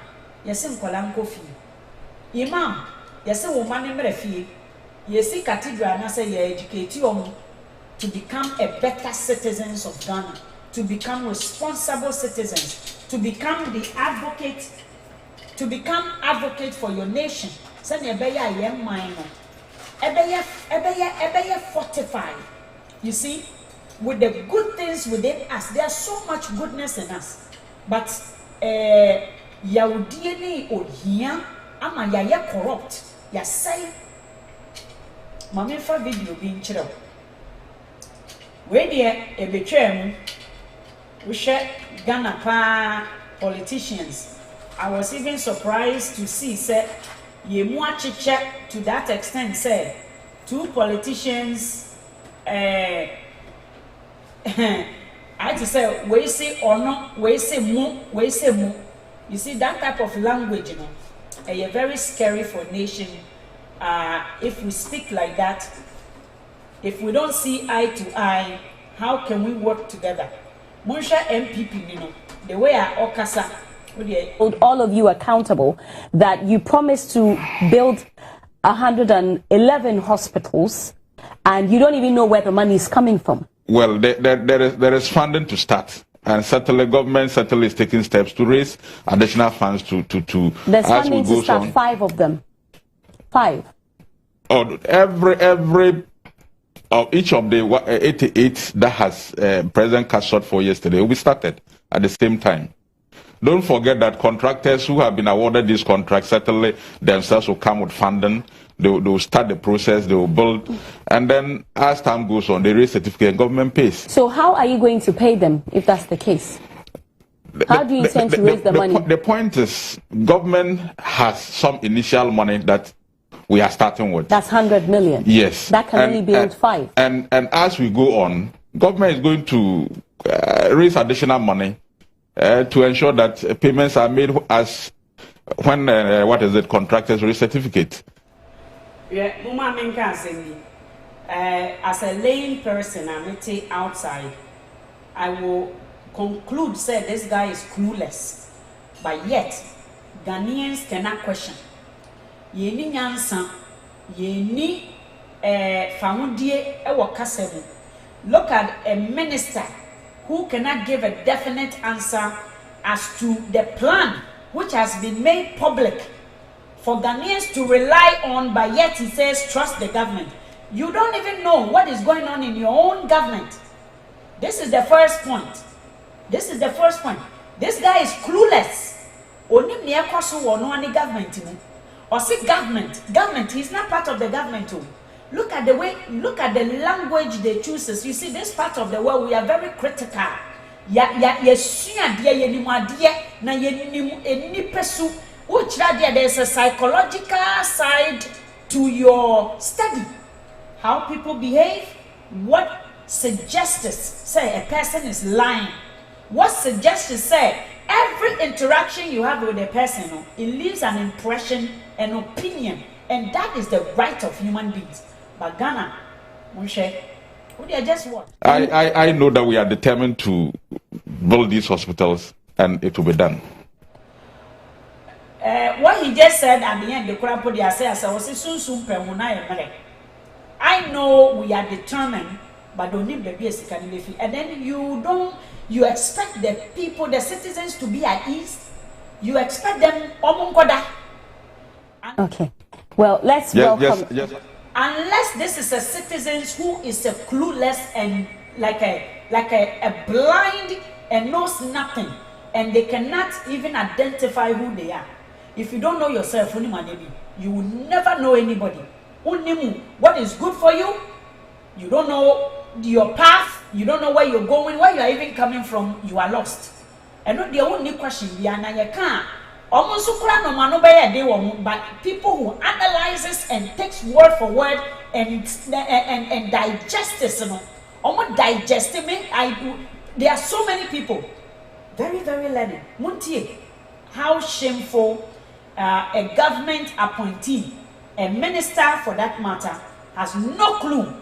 [SPEAKER 1] yesi nkola nko fie. Imam, yesi woman emre fie. Yesi cathedral na say ye educate you to become a better citizens of Ghana, to become responsible citizens, to become the advocate, for your nation. Send your beya yem minor. Ebeye fortified. You see, with the good things within us, there's so much goodness in us. But Yahudieni odhia ama ya corrupt. Ya say mama fa video bi nchire. We there e betwem we share Ghana pa politicians. I was even surprised to see say ye mu achiche to that extent say 2 politicians I just say we say or no, we say mu. You see that type of language, you know, very scary for a nation. If we speak like that, if we don't see eye to eye, how can we work together? Munsha MPP, you know, the way I okasa.
[SPEAKER 2] Hold all of you accountable that you promised to build 111 hospitals, and you don't even know where the money is coming from.
[SPEAKER 3] Well, there is funding to start, and certainly government is taking steps to raise additional funds to.
[SPEAKER 2] There's funding to start on. 5 of them. 5.
[SPEAKER 3] Oh, each of the 88 that has President Cashot for yesterday will be started at the same time. Don't forget that contractors who have been awarded these contracts certainly themselves will come with funding. They will start the process, they will build, and then as time goes on, they raise certificate and government pays.
[SPEAKER 2] So how are you going to pay them if that's the case? How do you intend to raise the money?
[SPEAKER 3] The point is, government has some initial money that we are starting with.
[SPEAKER 2] That's 100 million.
[SPEAKER 3] Yes.
[SPEAKER 2] That can only build 5.
[SPEAKER 3] And as we go on, government is going to raise additional money to ensure that payments are made as when contractors raise certificate.
[SPEAKER 1] Yeah, as a lame person, I'm outside. I will conclude say this guy is clueless, but yet Ghanaians cannot question. Yeni nyansa, yeni famudie ewo kasemu. Look at a minister who cannot give a definite answer as to the plan which has been made public for Ghanaians to rely on, but yet he says trust the government. You don't even know what is going on in your own government. This is the first point. This is the first point. This guy is clueless. Onim ne ekoso wo no ani government mu. Or say government, he's not part of the government too. Look at the language they choose. You see, this part of the world, we are very critical. There's a psychological side to your study. How people behave, what suggests say a person is lying. What suggests say every interaction you have with a person, it leaves an impression, an opinion, and that is the right of human beings. But Ghana, just what?
[SPEAKER 3] I know that we are determined to build these hospitals, and it will be done.
[SPEAKER 1] What he just said at the end, I know we are determined, but don't need baby as and then you expect the people, the citizens, to be at ease. You expect them
[SPEAKER 2] okay. Well, let's welcome.
[SPEAKER 3] Yes.
[SPEAKER 1] Unless this is a citizen who is a clueless and like a blind and knows nothing, and they cannot even identify who they are. If you don't know yourself, you will never know anybody. What is good for you? You don't know your path. You don't know where you're going, where you are even coming from. You are lost. And not the only question. But people who analyzes and takes word for word and digest this, almost digesting me. There are so many people, very, very learned. Muntie, how shameful a government appointee, a minister for that matter, has no clue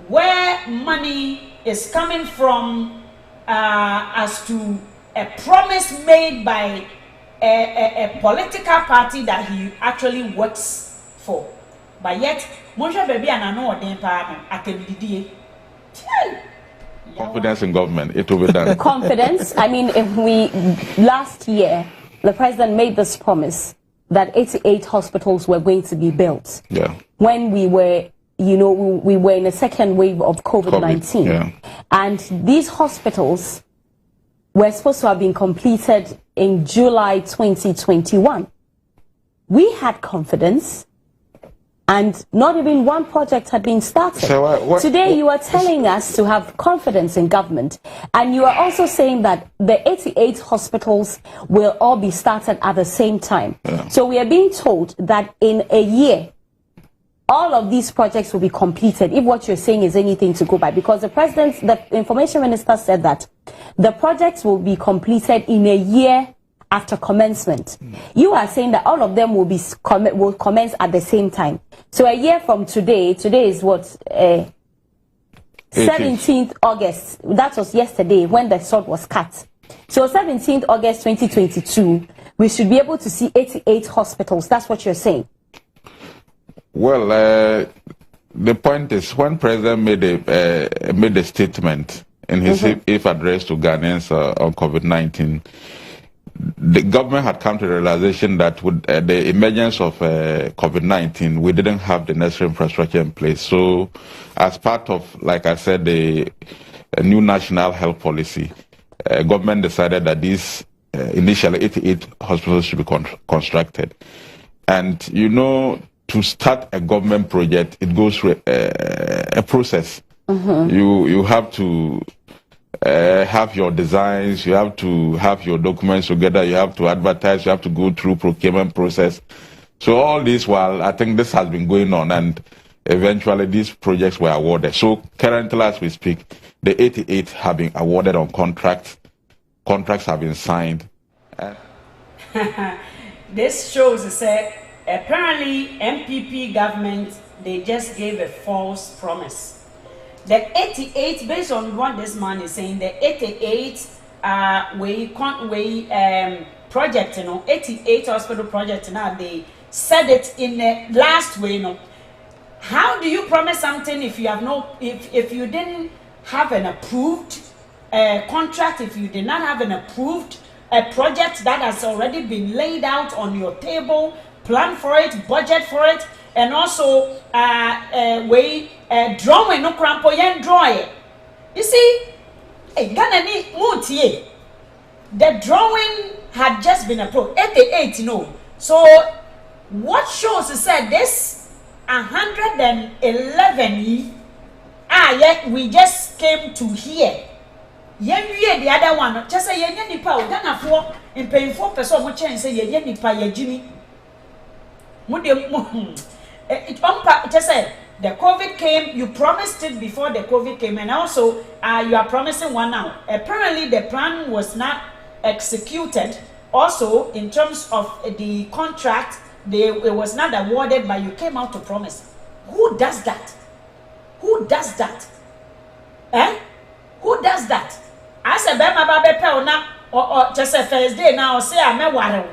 [SPEAKER 1] where money is coming from as to a promise made by a political party that he actually works for. But yet, Monsha baby and I know what they
[SPEAKER 3] confidence in government, it will be done.
[SPEAKER 2] Confidence. I mean, if last year the president made this promise that 88 hospitals were going to be built.
[SPEAKER 3] Yeah.
[SPEAKER 2] When we were, we were in a second wave of COVID-19.
[SPEAKER 3] Yeah.
[SPEAKER 2] And these hospitals were supposed to have been completed in July 2021. We had confidence, and not even one project had been started.
[SPEAKER 3] So
[SPEAKER 2] today you are telling us to have confidence in government, and you are also saying that the 88 hospitals will all be started at the same time.
[SPEAKER 3] Yeah.
[SPEAKER 2] So we are being told that in a year, all of these projects will be completed, if what you're saying is anything to go by, because the information minister said that the projects will be completed in a year after commencement. You are saying that all of them will commence at the same time. So a year from today is what? 17th August. That was yesterday when the sword was cut. So 17th August 2022, we should be able to see 88 hospitals. That's what you're saying.
[SPEAKER 3] Well, the point is, when President made a statement in his address to Ghanaians on COVID-19, the government had come to the realization that with the emergence of COVID-19, we didn't have the necessary infrastructure in place. So, as part of, like I said, the new national health policy, government decided that these initially 88 hospitals should be constructed. And, to start a government project, it goes through a process. You have to have your designs, you have to have your documents together, you have to advertise, you have to go through procurement process. So all this while, I think this has been going on, and eventually these projects were awarded. So currently, as we speak, the 88 have been awarded on contracts. Contracts have been signed.
[SPEAKER 1] This shows that apparently MPP government, they just gave a false promise. The 88, based on what this man is saying, the 88 project, 88 hospital project, now they said it in the last way, How do you promise something if you have if you didn't have an approved contract, if you did not have an approved project that has already been laid out on your table, plan for it, budget for it, and also drawing no crampo yen drawing. You see, Ghana ni mutie. The drawing had just been approved. 88, So what shows is that this 111 yet we just came to here. Yen the other one, just say yen nipa o Ghana for in painful person mo chen say yen nipa ye jimi. Just say the COVID came, you promised it before the COVID came, and also you are promising one now. Apparently the plan was not executed. Also, in terms of the contract, it was not awarded, but you came out to promise. Who does that? Who does that? Who does that? I said, Bema Babe Peona, or just a Thursday now, say I'm a warrow.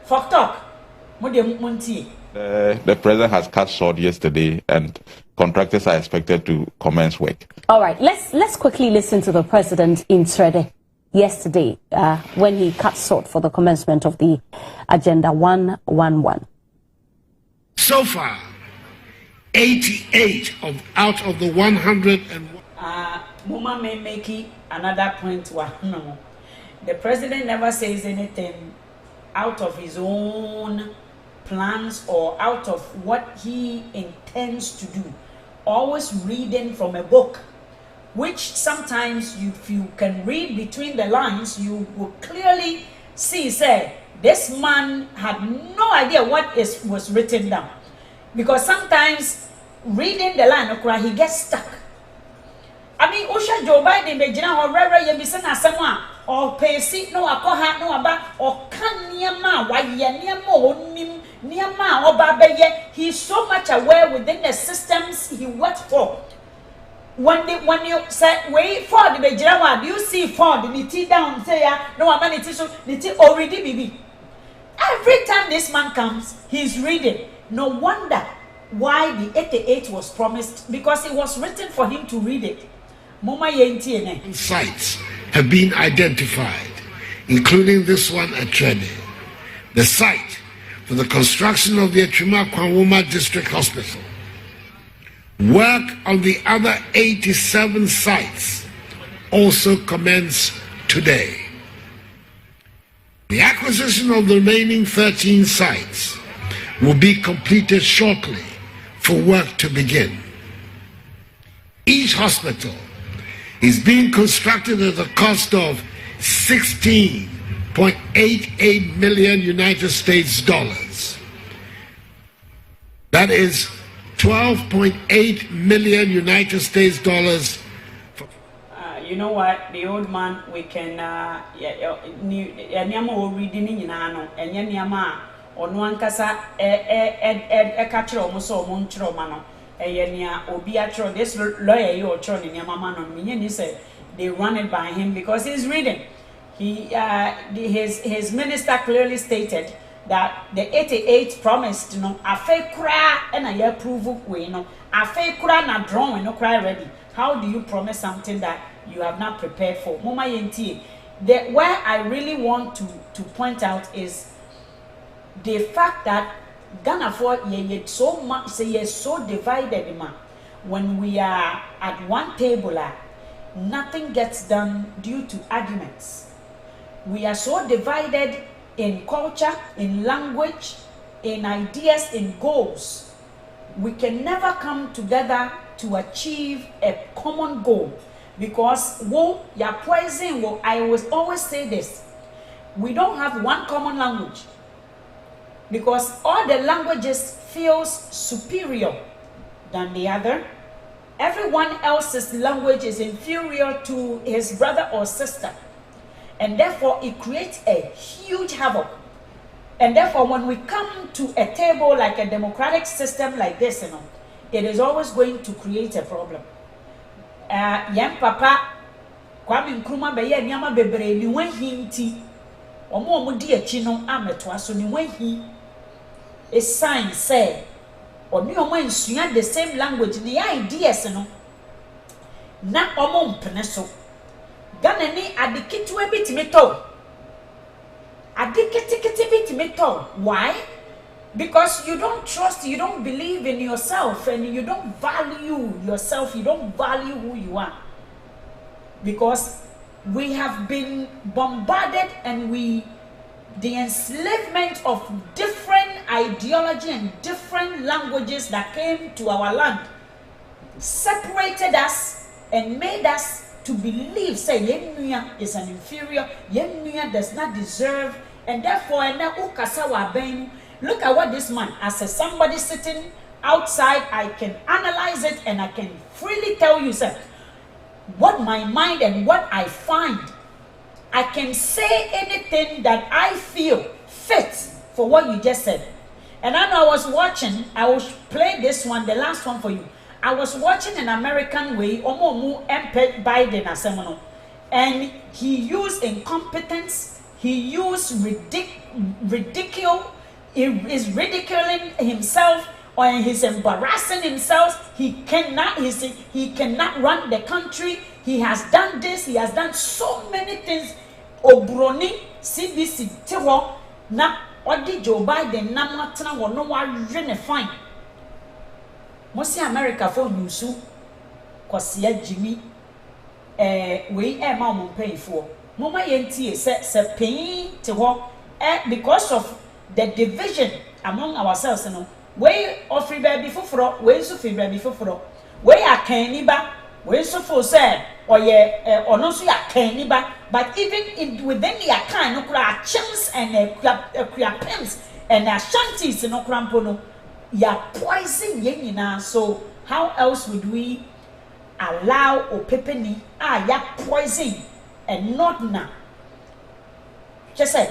[SPEAKER 1] Fuck talk.
[SPEAKER 3] The president has cut short yesterday, and contractors are expected to commence work.
[SPEAKER 2] All right, let's quickly listen to the president in Trede yesterday when he cut short for the commencement of the Agenda 111.
[SPEAKER 4] So far, 88 out of the 101.
[SPEAKER 1] Muma may make another point. The president never says anything out of his own plans or out of what he intends to do. Always reading from a book, which sometimes if you can read between the lines, you will clearly see, say, this man had no idea what was written down. Because sometimes reading the line, he gets stuck. I mean, Osha Joe Biden, Bejina, or Rara Yabisana, someone, or pay seat, no, Akoha, no, about, or can Niama, why Yaniamo, Niama, or Babaye. He's so much aware within the systems he worked for. When you say, wait for the Bejina, do you see for the Niti down, say, no, I'm going to Niti already, baby. Every time this man comes, he's reading. No wonder why the 88 was promised, because it was written for him to read it.
[SPEAKER 4] Sites have been identified, including this one at Trede, the site for the construction of the Achuma Kwanwoma District Hospital. Work on the other 87 sites also commenced today. The acquisition of the remaining 13 sites will be completed shortly for work to begin. Each hospital is being constructed at a cost of $16.88 million United States dollars. That is 12.8 million United States dollars.
[SPEAKER 1] You know what, the old man, we can or no one casa a catcher almost so montromano. This lawyer you turn in your mama on me, and he said they run it by him because he's reading. His minister clearly stated that the 88 promised, a fake cry and a approve way, a fake cry na drawing, no cry ready. How do you promise something that you have not prepared for? Mama Yenti, where I really want to point out is the fact that Ghana for so much say so divided, man. When we are at one table, nothing gets done due to arguments. We are so divided in culture, in language, in ideas, in goals. We can never come together to achieve a common goal. because you're poison. I always say this: we don't have one common language, because all the languages feels superior than the other. Everyone else's language is inferior to his brother or sister, and therefore it creates a huge havoc. And therefore, when we come to a table like a democratic system like this, it is always going to create a problem. Young Papa Kwame Nkrumah be nyama bebre ni wanhi nti omo di achi no ametoa so ni wanhi a sign say oni omo nsua the same language ni ideas no na omo mpene so Ghana ni adikitu ebitimi to why? Because you don't trust, you don't believe in yourself, and you don't value yourself, you don't value who you are. Because we have been bombarded, and the enslavement of different ideology and different languages that came to our land separated us and made us to believe, say, Yenuya is an inferior, Yenuya does not deserve, and therefore, look at what this man, as somebody sitting outside, I can analyze it and I can freely tell you, sir, what my mind and what I find. I can say anything that I feel fits for what you just said. And I know I was watching, I will play this one, the last one for you. I was watching an American way, Omomu MP Biden asemono, and he used incompetence, he used ridicule, he is ridiculing himself, or he's embarrassing himself. He cannot run the country. He has done this, he has done so many things. Obroni CBC tewo na odi Joe Biden na matena wono wa rene fine. Mosi America for newsu kwase Jimmy we ma mo pay for mama yentie se pain te ho because of the division among ourselves no we ofri baby foforo we so fi baby foforo we akan ni ba we so for say oye ono so ya kan ni ba, but even within the akan no kura chimps and pimps and ashantis no krampo no ya poison yenina. So how else would we allow opepeni ya poison and not na just say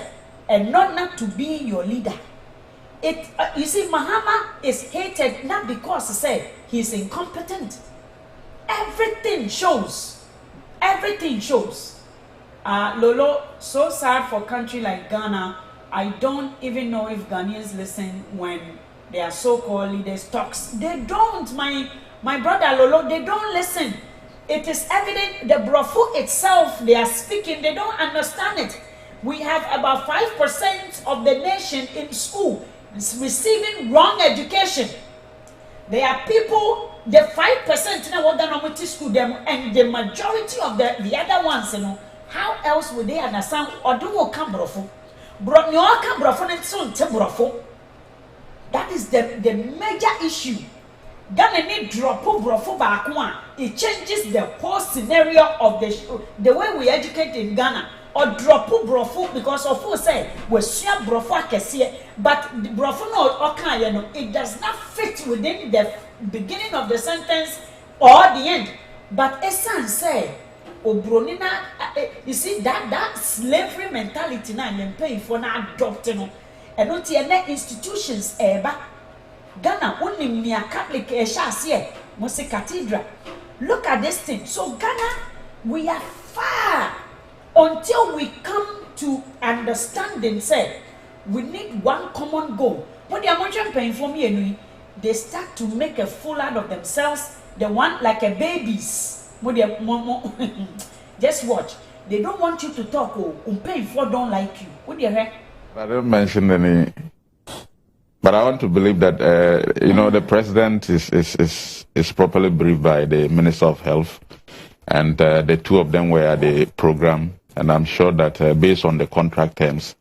[SPEAKER 1] and not to be your leader? It you see, Mahama is hated not because he said he's incompetent. Everything shows. Lolo, so sad for a country like Ghana. I don't even know if Ghanaians listen when their so-called leaders talks. They don't, my brother Lolo, they don't listen. It is evident the Brofu itself, they are speaking, they don't understand it. We have about 5% of the nation in school receiving wrong education. There are people, the 5% now what going to school them, and the majority of the other ones, how else would they understand? Or do you come Brofu? That is the major issue. Ghana need drop Brofu back one. It changes the whole scenario of the way we educate in Ghana. Or drop Brofu because of who say we share Brofu akese, but Brofu no okay, it does not fit within the beginning of the sentence or the end. But Esan say Obronina, you see that slavery mentality now and pay for now adopting and not the institutions eba Ghana only near Catholic here, Mose Cathedral. Look at this thing. So Ghana, we are far until we come to understanding. Say we need one common goal. When they are paying for me, they start to make a fool out of themselves. They want like a babies. Just watch. They don't want you to talk. Paying for don't like you. What do you hear?
[SPEAKER 3] I don't mention any. But I want to believe that the president is properly briefed by the Minister of Health, and the two of them were at the program. And I'm sure that based on the contract terms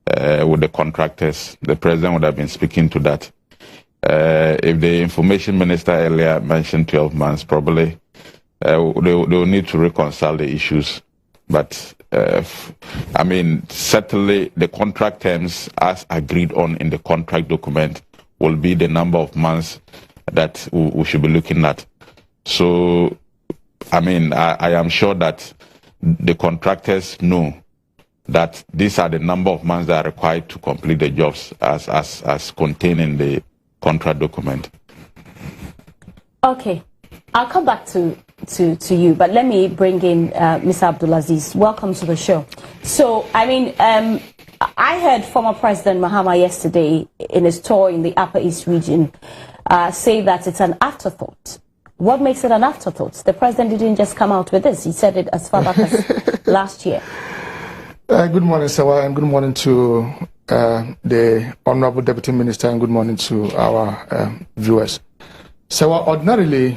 [SPEAKER 3] with the contractors, the president would have been speaking to that. If the information minister earlier mentioned 12 months, probably they will need to reconcile the issues. But, I mean, certainly the contract terms as agreed on in the contract document will be the number of months that we should be looking at. So, I mean, I am sure that the contractors know that these are the number of months that are required to complete the jobs as contained in the contract document.
[SPEAKER 2] Okay, I'll come back to you, but let me bring in Mr. Abdulaziz. Welcome to the show. So, I mean, I heard former President Mahama yesterday in his tour in the Upper East region say that it's an afterthought. What makes it an afterthought? The president didn't just come out with this. He said it as far back as last year.
[SPEAKER 5] Good morning, Sawa, and good morning to the Honorable Deputy Minister, and good morning to our viewers. Sawa, ordinarily,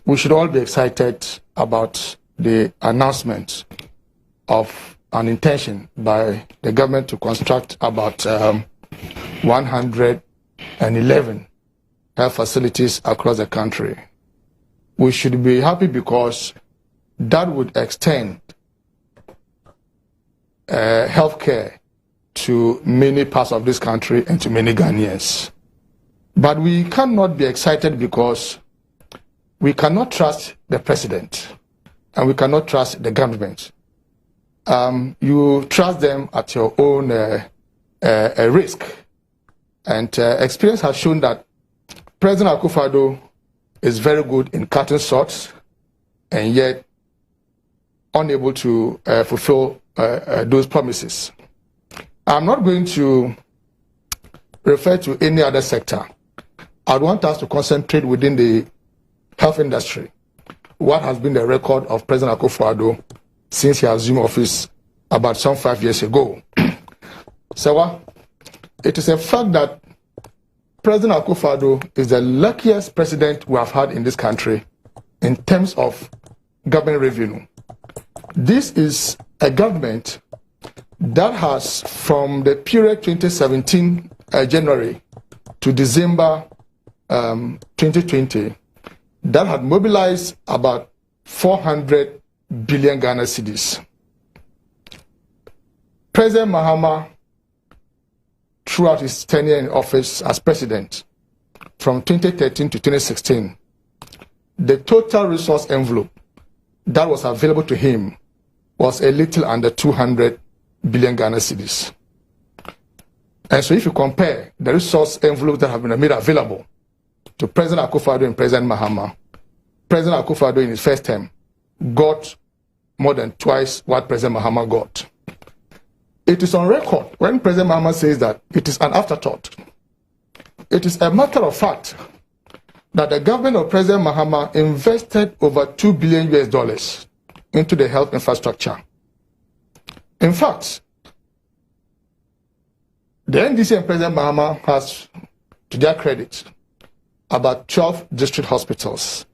[SPEAKER 5] we should all be excited about the announcement of an intention by the government to construct about 111 health facilities across the country. We should be happy because that would extend healthcare to many parts of this country and to many Ghanaians. But we cannot be excited because we cannot trust the president and we cannot trust the government. You trust them at your own risk. And experience has shown that President Akufo-Addo is very good in cutting shorts and yet unable to fulfill those promises. I'm not going to refer to any other sector. I want us to concentrate within the health industry. What has been the record of President Akufo-Addo since he assumed office about some 5 years ago? So, it is a fact that President Akufo-Addo is the luckiest president we have had in this country in terms of government revenue. This is a government that has, from the period 2017 January to December 2020, that had mobilized about 400 billion Ghana cedis. President Mahama, throughout his tenure in office as president, from 2013 to 2016, the total resource envelope that was available to him was a little under 200 billion Ghana cedis. And so if you compare the resource envelopes that have been made available to President Akufo-Addo and President Mahama, President Akufo-Addo in his first term got more than twice what President Mahama got. It is on record when President Mahama says that it is an afterthought. It is a matter of fact that the government of President Mahama invested over $2 billion into the health infrastructure. In fact, the NDC and President Mahama has, to their credit, about 12 district hospitals.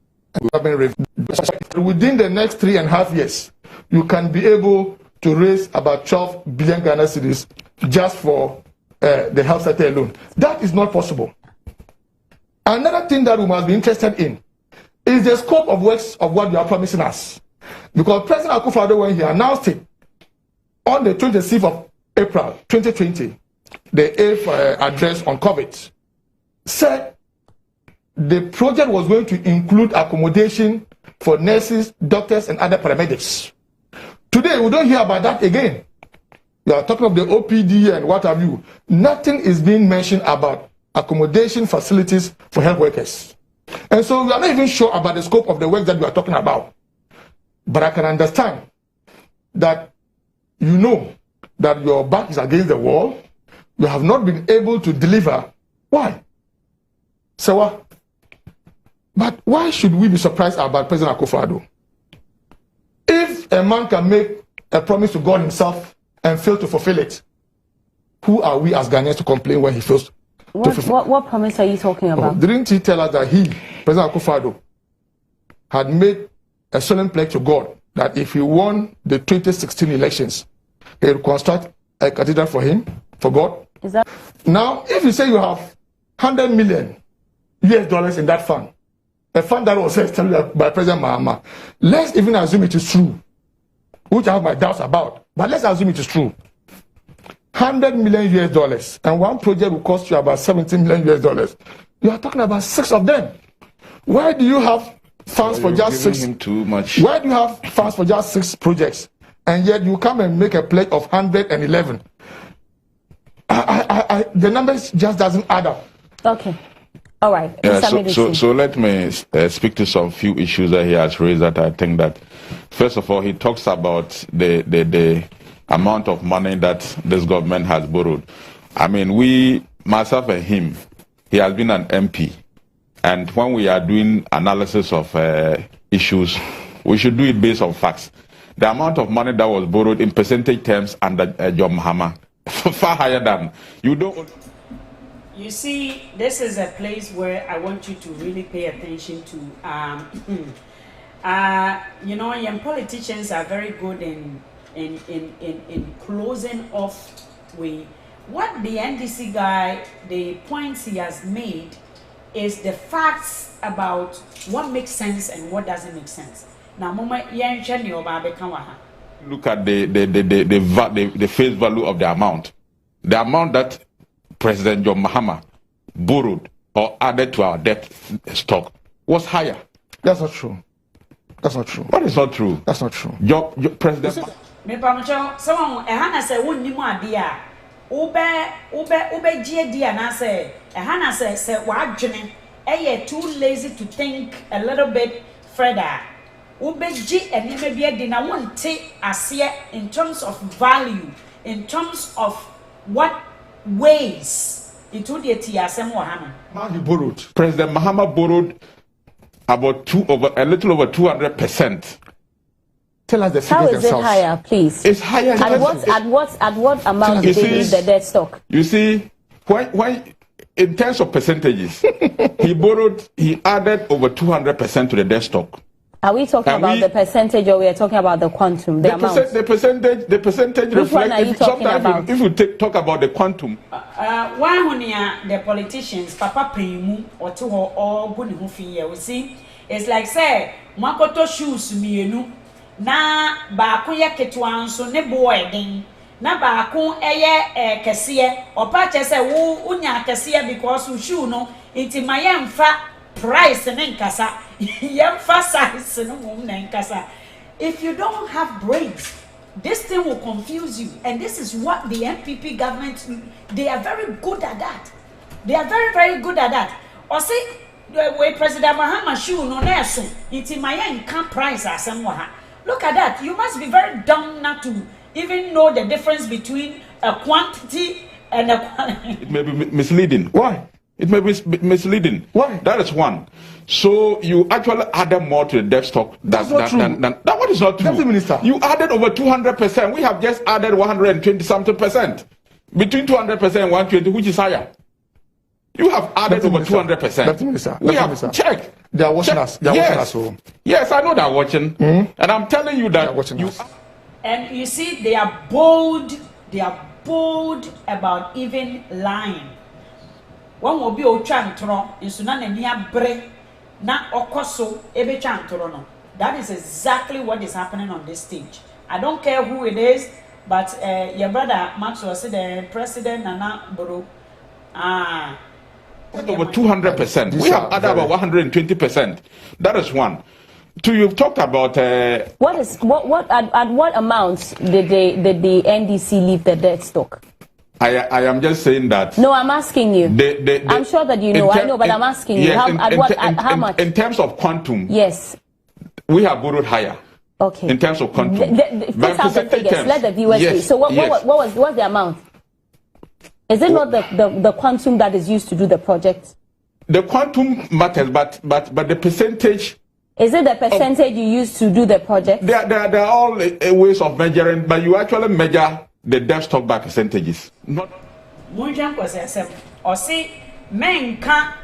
[SPEAKER 5] Within the next 3.5 years, you can be able to raise about 12 billion Ghana cedis just for the health sector alone. That is not possible. Another thing that we must be interested in is the scope of works of what you are promising us. Because President Akufo-Addo, when he announced it on the 26th of April 2020, the 8th address on COVID, said the project was going to include accommodation for nurses, doctors, and other paramedics. Today, we don't hear about that again. You are talking of the OPD and what have you. Nothing is being mentioned about accommodation facilities for health workers. And so we are not even sure about the scope of the work that we are talking about. But I can understand that you know that your back is against the wall. You have not been able to deliver. Why? So what? But why should we be surprised about President Akufo-Addo? If a man can make a promise to God himself and fail to fulfill it, who are we as Ghanaians to complain when he fails to fulfill?
[SPEAKER 2] What promise are you talking about?
[SPEAKER 5] Didn't he tell us that he, President Akufo-Addo, had made a solemn pledge to God that if he won the 2016 elections, he would construct a cathedral for him, for God?
[SPEAKER 2] Is that
[SPEAKER 5] now, if you say you have $100 million in that fund, a fund that was established by President Mahama. Let's even assume it is true, which I have my doubts about, but let's assume it is true. $100 million US, and one project will cost you about $17 million US. You are talking about 6 of them. Why do you have funds for just 6?
[SPEAKER 3] Him too much.
[SPEAKER 5] Why do you have funds for just 6 projects, and yet you come and make a pledge of 111? The numbers just doesn't add up.
[SPEAKER 2] Okay. All right.
[SPEAKER 3] So let me speak to some few issues that he has raised that I think that, first of all, he talks about the amount of money that this government has borrowed. I mean, myself and him, he has been an MP. And when we are doing analysis of issues, we should do it based on facts. The amount of money that was borrowed in percentage terms under John Mahama, far higher than you don't.
[SPEAKER 1] You see, this is a place where I want you to really pay attention to. You know, young politicians are very good in closing off with what the NDC guy, the points he has made is the facts about what makes sense and what doesn't make sense. Now, mama,
[SPEAKER 3] look at the face value of the amount. The amount that President John Mahama borrowed or added to our debt stock was higher.
[SPEAKER 5] That's not true. That's not true.
[SPEAKER 3] What is not true?
[SPEAKER 5] That's not true.
[SPEAKER 3] Your President.
[SPEAKER 1] Me pamocho, someone ehana say wonni mu ade a ube dia na say ehana say wadwene eye too lazy to think a little bit further. Ube ji enime bi ade na wonte ase in terms of value, in terms of what ways into the TSM or Hannah.
[SPEAKER 3] He borrowed. President Mahama borrowed about a little over 200%.
[SPEAKER 5] Tell us the figures
[SPEAKER 2] How is
[SPEAKER 5] themselves.
[SPEAKER 2] it higher, please?
[SPEAKER 3] It's higher.
[SPEAKER 2] At what amount did they use the debt stock?
[SPEAKER 3] You see, when in terms of percentages, he added over 200% to the debt stock.
[SPEAKER 2] Are we talking about the percentage, or we are talking about the quantum, the amount?
[SPEAKER 3] The percentage
[SPEAKER 2] Which one are you talking about?
[SPEAKER 3] If you talk about the quantum.
[SPEAKER 1] The politicians, Papa Primu, or to or good who we see, it's like say, Makoto shoes mienu, na bakuya ketuan so ne boy ding, na baku kesie, or patches a woo unya kesie because you shoe no, it's in my fa price and enkasa. If you don't have brains, this thing will confuse you. And this is what the NPP government, they are very good at that. They are very, very good at that. Or say, the way President Mahama shoe no neso, it's in my income price as someone. Look at that. You must be very dumb not to even know the difference between a quantity and a quality.
[SPEAKER 3] It may be misleading.
[SPEAKER 5] Why?
[SPEAKER 3] It may be misleading.
[SPEAKER 5] Why?
[SPEAKER 3] That is one. So you actually added more to the debt stock.
[SPEAKER 5] That's not true.
[SPEAKER 3] That one is not true.
[SPEAKER 5] Deputy Minister.
[SPEAKER 3] You added over 200%. We have just added 120-something%. Between 200% and 120, which is higher? You have added over 200%.
[SPEAKER 5] Deputy Minister.
[SPEAKER 3] We have check.
[SPEAKER 5] They are watching us. They are watching us. So.
[SPEAKER 3] Yes, I know they are watching. And I'm telling you that
[SPEAKER 5] they are watching us.
[SPEAKER 1] And you see, they are bold. They are bold about even lying. One will be ochantro in Sunan and near bre na okoso ebe chantro no. That is exactly what is happening on this stage. I don't care who it is, but your brother Maxwell said the president Nana Boro.
[SPEAKER 3] Over 200%. We have added about 120%. That is one. Two, you've talked about
[SPEAKER 2] at what amounts did the NDC leave the debt stock?
[SPEAKER 3] I am just saying that.
[SPEAKER 2] No, I'm asking you. I'm sure that you know. I know, but I'm asking you. How much?
[SPEAKER 3] In terms of quantum.
[SPEAKER 2] Yes.
[SPEAKER 3] We have borrowed higher.
[SPEAKER 2] Okay.
[SPEAKER 3] In terms of quantum.
[SPEAKER 2] Put out the figures. Let the viewers see. So what was the amount? Is it not the quantum that is used to do the project?
[SPEAKER 3] The quantum matters, but the percentage.
[SPEAKER 2] Is it the percentage you use to do the project?
[SPEAKER 3] There are all ways of measuring, but you actually measure the debt stock by percentages. Not.
[SPEAKER 1] Munjan was a or see men can't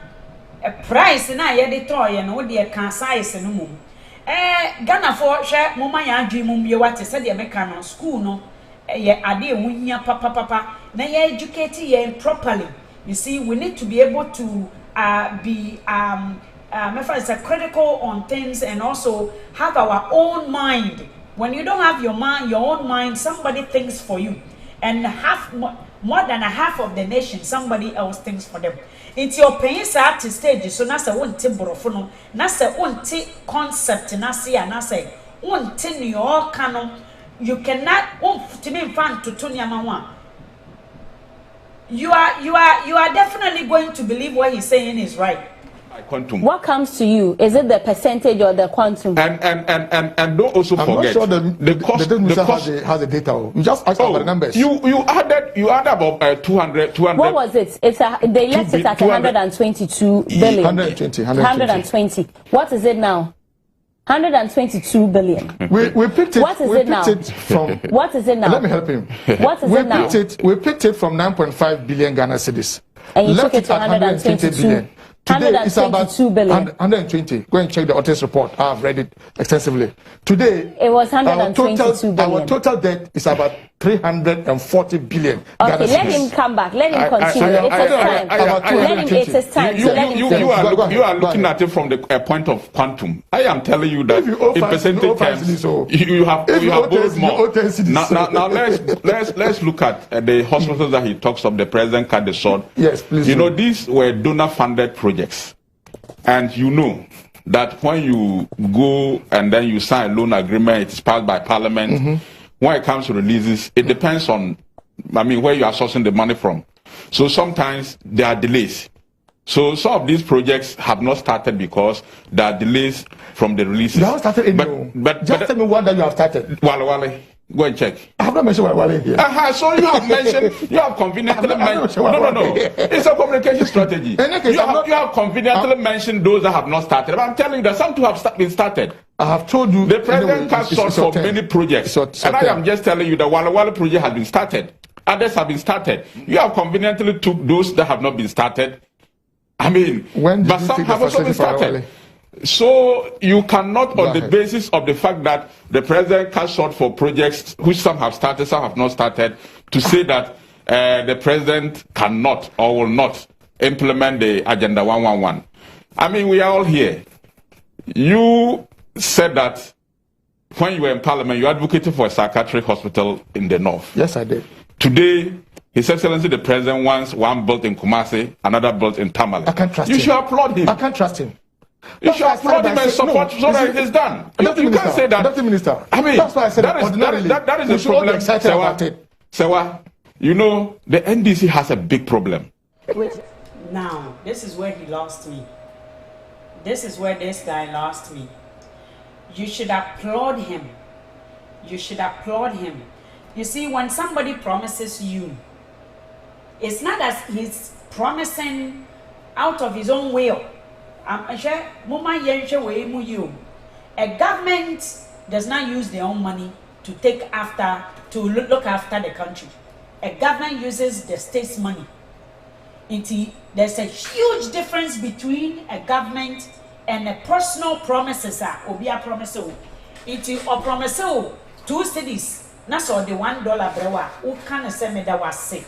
[SPEAKER 1] a price na ye toy and what the can size no mum. Ghana for share mama ya dream mum ye what said the mechanic school no ye ade wunya papa na ye educate ye properly. You see, we need to be able to be my friends are critical on things and also have our own mind. When you don't have your own mind, somebody thinks for you, and more than a half of the nation, somebody else thinks for them. It's your pain at stage, so nasa won't borofo nasa won't concept nasa ya nasa won't your canon. You cannot to me fan to Tony Amawa. You are definitely going to believe what he's saying is right.
[SPEAKER 3] Quantum.
[SPEAKER 2] What comes to you? Is it the percentage or the quantum?
[SPEAKER 3] And don't also forget
[SPEAKER 5] not sure
[SPEAKER 3] the cost
[SPEAKER 5] has the data. You just asked about the numbers.
[SPEAKER 3] You added about 200.
[SPEAKER 2] What was it? They left it at 122 billion. 120. What is it now? 122 billion.
[SPEAKER 5] We picked it.
[SPEAKER 2] What is it now? What is it now?
[SPEAKER 5] Let me help him.
[SPEAKER 2] What is it now?
[SPEAKER 5] We picked it from 9.5 billion Ghana cedis.
[SPEAKER 2] And you
[SPEAKER 5] left
[SPEAKER 2] took it to 122
[SPEAKER 5] billion. Today it's about
[SPEAKER 2] 122 billion.
[SPEAKER 5] 120. Go and check the Otis report. I've read it extensively. Today
[SPEAKER 2] it was 122 billion.
[SPEAKER 5] Our total debt is about 340 billion.
[SPEAKER 2] Okay, let him come back. Let him continue. It is time.
[SPEAKER 3] You are looking at it from the point of quantum. I am telling you that in percentage terms, you have borrowed more. Now let's look at the hospitals that he talks of. The president cut the short.
[SPEAKER 5] Yes, please.
[SPEAKER 3] You know, these were donor-funded projects, and you know that when you go and then you sign a loan agreement, it's passed by Parliament. Mm-hmm. When it comes to releases, it depends on, where you are sourcing the money from. So sometimes there are delays. So some of these projects have not started because there are delays from the releases.
[SPEAKER 5] You haven't started but just tell me one that you have started.
[SPEAKER 3] Wale, go and check.
[SPEAKER 5] I have not mentioned Wale here.
[SPEAKER 3] So you have mentioned, you have conveniently mentioned. No. It's a communication strategy. You have conveniently mentioned those that have not started. But I'm telling you that some two have been started.
[SPEAKER 5] I have told you.
[SPEAKER 3] The president has sought for many projects. And I am just telling you that Wale project has been started. Others have been started. You have conveniently took those that have not been started. But some have also been started. So you cannot, on the basis of the fact that the president has sought for projects which some have started, some have not started, to say that the president cannot or will not implement the Agenda 111. We are all here. You said that when you were in Parliament, you advocated for a psychiatric hospital in the north.
[SPEAKER 5] Yes, I did.
[SPEAKER 3] Today, His Excellency the President wants one built in Kumasi, another built in Tamale.
[SPEAKER 5] I can't trust him.
[SPEAKER 3] You should applaud him.
[SPEAKER 5] I can't trust him.
[SPEAKER 3] You should applaud him and support so that it is done. You can't say that.
[SPEAKER 5] Deputy Minister, that's why I said
[SPEAKER 3] that is the problem. Sewa, you know, the NDC has a big problem.
[SPEAKER 1] Now, this is where he lost me. This is where this guy lost me. You should applaud him. You should applaud him. You see, when somebody promises you, it's not as he's promising out of his own will. A government does not use their own money to look after the country. A government uses the state's money. There's a huge difference between a government and a personal promises. Obia promise or promise 2 cities. That's all the $1 brewa. Who can say me that was sick?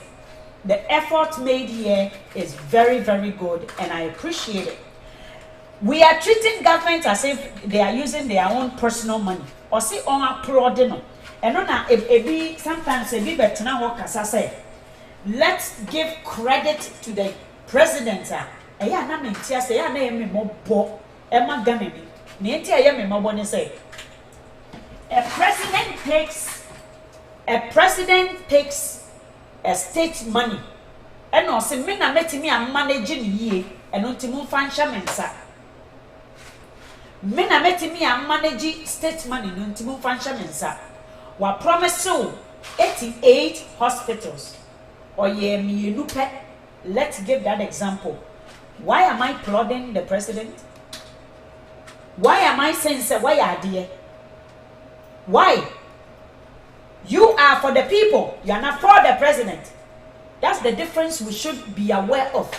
[SPEAKER 1] The effort made here is very, very good, and I appreciate it. We are treating government as if they are using their own personal money. Or see on applauding. And on sometimes a better now what I say. Let's give credit to the president. A president takes a state money. And also, me na metimi am managing ye, and untimu fansha Me na metimi am manage state money, untimu fansha mensa. Wa promise 88 hospitals. Or ye me lupe. Let's give that example. Why am I applauding the president? Why am I saying why are there? Why? You are for the people. You are not for the president. That's the difference we should be aware of.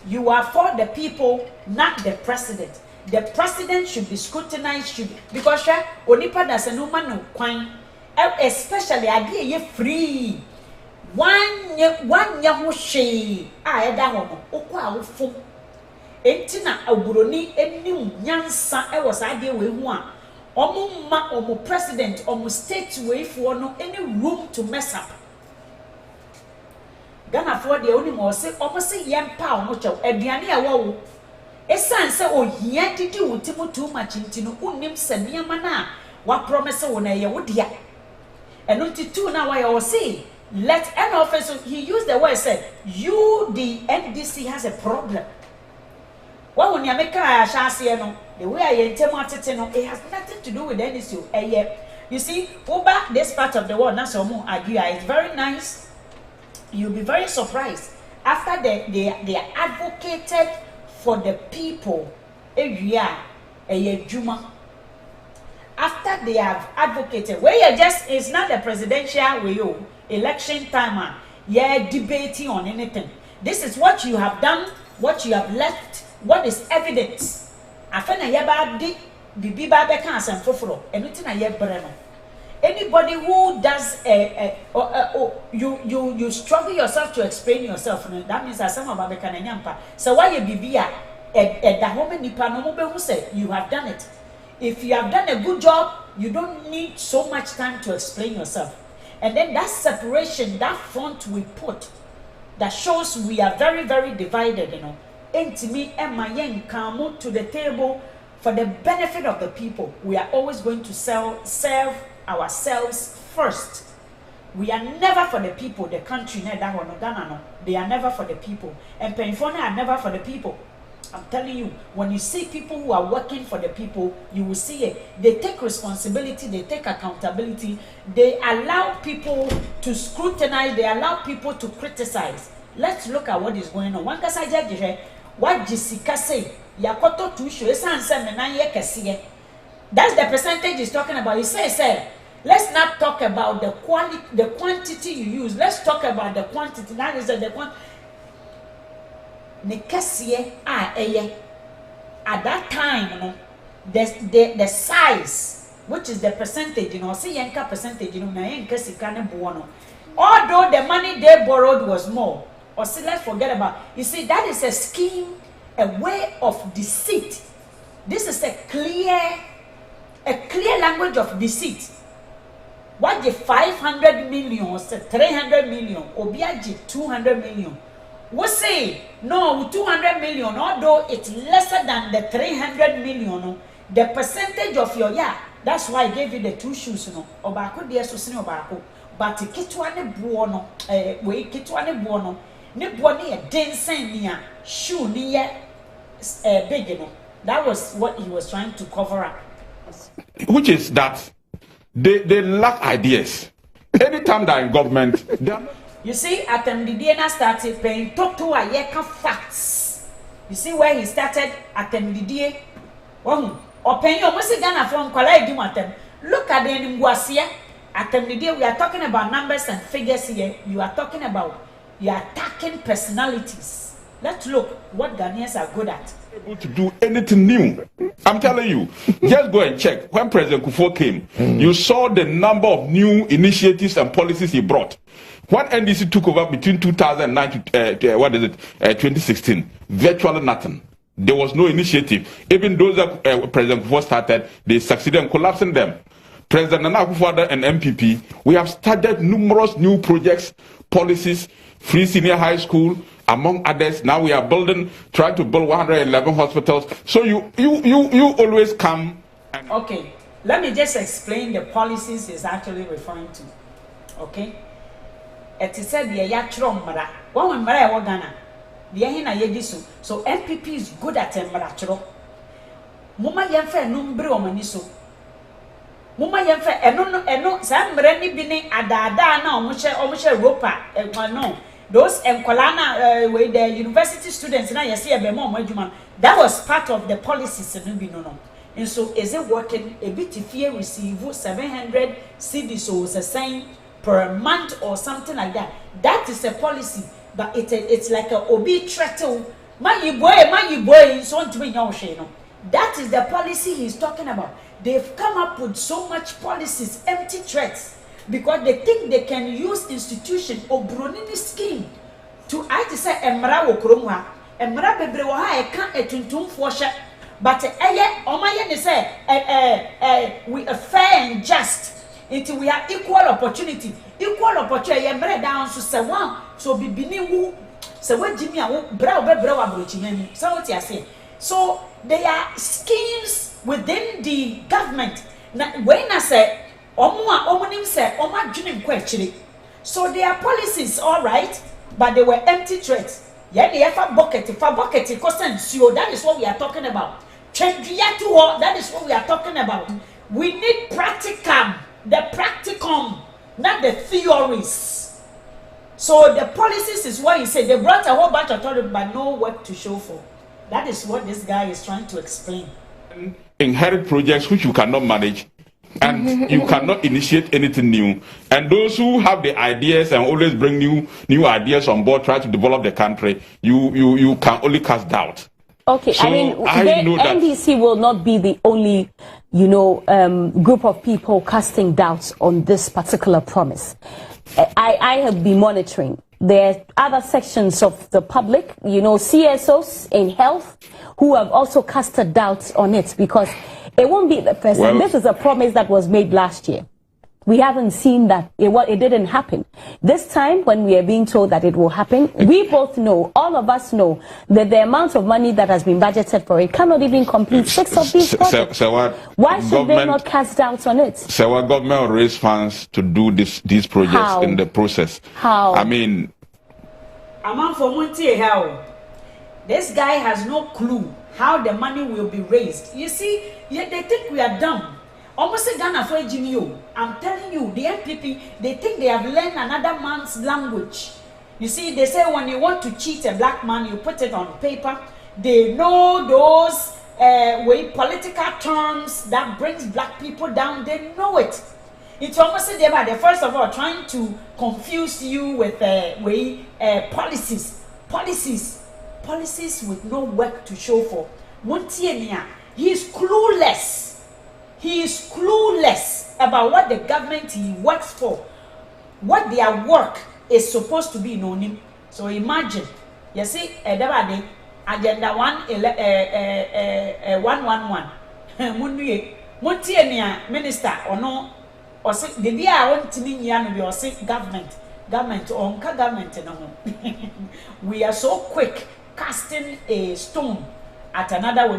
[SPEAKER 1] You are for the people, not the president. The president should be scrutinized, because onipa does no man no kwine, especially idea free. One yahushi, I down okwa ufum. entina oburoni enim nyansa e was ade we hu a omo ma omo president omo state we for no any room to mess up. Ghana for the only more say omo say yempa omo chew aduane a wo esan say ohia didi wutimu too much ntino unim se niama na wa promise wo na ye wo dia eno ntitu na wa ye say let an officer, he used the word, said you the NDC has a problem. Well, when you make a chassis, the way I intend it has nothing to do with NDC. You see, over this part of the world, now so it's very nice. You'll be very surprised after they advocated for the people. Juma. After they have advocated, where you just it's not the presidential way you election time, yeah, debating on anything. This is what you have done, what you have left, what is evidence. Afena yeba di bibi ba be kan asem foforo enuti na ye breno. Anybody who does you struggle yourself to explain yourself, that means that some of be kan nyampa. So why you bibi a da home nipa no mo be hu say you have done it. If you have done a good job, you don't need so much time to explain yourself. And then that separation, that front we put, that shows we are very, very divided, Ain't me and my young come to the table for the benefit of the people. We are always going to serve ourselves first. We are never for the people, the country, they are never for the people. And Penfona are never for the people. I'm telling you, when you see people who are working for the people, you will see it. They take responsibility, they take accountability, they allow people to scrutinize, they allow people to criticize. Let's look at what is going on. One kasa judge, what Jessica say, Yakoto to show that's the percentage he's talking about. He says, let's not talk about the quality, the quantity you use. Let's talk about the quantity. That is the quantity. At that time, the size, which is the percentage, see yanka percentage, although the money they borrowed was more, or see, let's forget about. You see, that is a scheme, a way of deceit. This is a clear language of deceit. What the 500 million, 300 million, Obiaji 200 million. We say no 200 million, although it's lesser than the 300 million. The percentage of your that's why I gave you the two shoes. Obako dear so senior obako, but kitwane buono, we kitwane buono, ne buoni a dancing near shoe near big. That was what he was trying to cover up.
[SPEAKER 3] Which is that they lack ideas. Anytime they're in government, they are not.
[SPEAKER 1] You see, at Didiana started paying talk to a yeka facts. You see where he started at Didier. Or paying almost a Ghana from Kwala Dumatem. Look at the Nguasia. At Didier, we are talking about numbers and figures here. You are talking about, you are attacking personalities. Let's look what Ghanaians are good at.
[SPEAKER 3] Able to do anything new. I'm telling you, just go and check. When President Kufuor came, you saw the number of new initiatives and policies he brought. When NDC took over between 2009 to 2016, virtually nothing. There was no initiative. Even those that President Kufuor started, they succeeded in collapsing them. President Nana Akufo-Addo and MPP, we have started numerous new projects, policies, free senior high school, among others. Now we are trying to build 111 hospitals. So you always come.
[SPEAKER 1] Okay, let me just explain the policies he's actually referring to. Okay. It is said the yatrom mara. One mara wagana. The hina yedisu. So MPP is good at mara. Muma yemfe numbre omaniso. Muma yemfe eno sam mreni bini adada na omushe ropa no. Those Kolana with the university students now you see a bemo. That was part of the policies no. And so is it working? A bit if you receive 700 CDs or a sign per month or something like that. That is a policy, but it's like a obi trettle. My boy, so to be no. That is the policy he's talking about. They've come up with so much policies, empty threats, because they think they can use institution or Brunini scheme to say emra wo kromwa emra bebre wo ha e ka etuntumfo hye but omaye ne say we are fair and just until we have equal opportunity emre down so say one so bibini wu say we jimi a wo bra obebra wa brochinyani so what you say so there are schemes within the government na when I say omunim say omadwene nkwa so there are policies all right but they were empty threats fa bucket constant so that is what we are talking about that is what we are talking about. We need practicum, the practicum, not the theories. So the policies is what he said. They brought a whole bunch of authority but no work to show for. That is what this guy is trying to explain.
[SPEAKER 3] Inherit projects which you cannot manage and you cannot initiate anything new. And those who have the ideas and always bring new ideas on board, try to develop the country, you can only cast doubt.
[SPEAKER 2] Okay,
[SPEAKER 3] so
[SPEAKER 2] I mean,
[SPEAKER 3] the
[SPEAKER 2] NDC will not be the only, group of people casting doubts on this particular promise. I have been monitoring. There are other sections of the public, CSOs in health, who have also casted doubts on it because it won't be the first time. This is a promise that was made last year. We haven't seen that it didn't happen. This time, when we are being told that it will happen, we both know, all of us know, that the amount of money that has been budgeted for it cannot even complete 6 of these projects. Why should they not cast doubts on it?
[SPEAKER 3] So our government will raise funds to do these projects in the process.
[SPEAKER 2] How?
[SPEAKER 3] I mean...
[SPEAKER 1] Among for Monty, how? This guy has no clue how the money will be raised. You see, they think we are dumb. Almost a Ghana for Jimmy. I'm telling you, the MPP, they think they have learned another man's language. You see, they say when you want to cheat a black man, you put it on paper. They know those political terms that brings black people down. They know it. It's almost they're first of all trying to confuse you with policies with no work to show for. Montienia, he is clueless. He is clueless about what the government he works for, what their work is supposed to be known. So imagine, you see, agenda 111. Montienia minister or no, or say the day I want to mean yan or say government or government. We are so quick casting a stone at another way.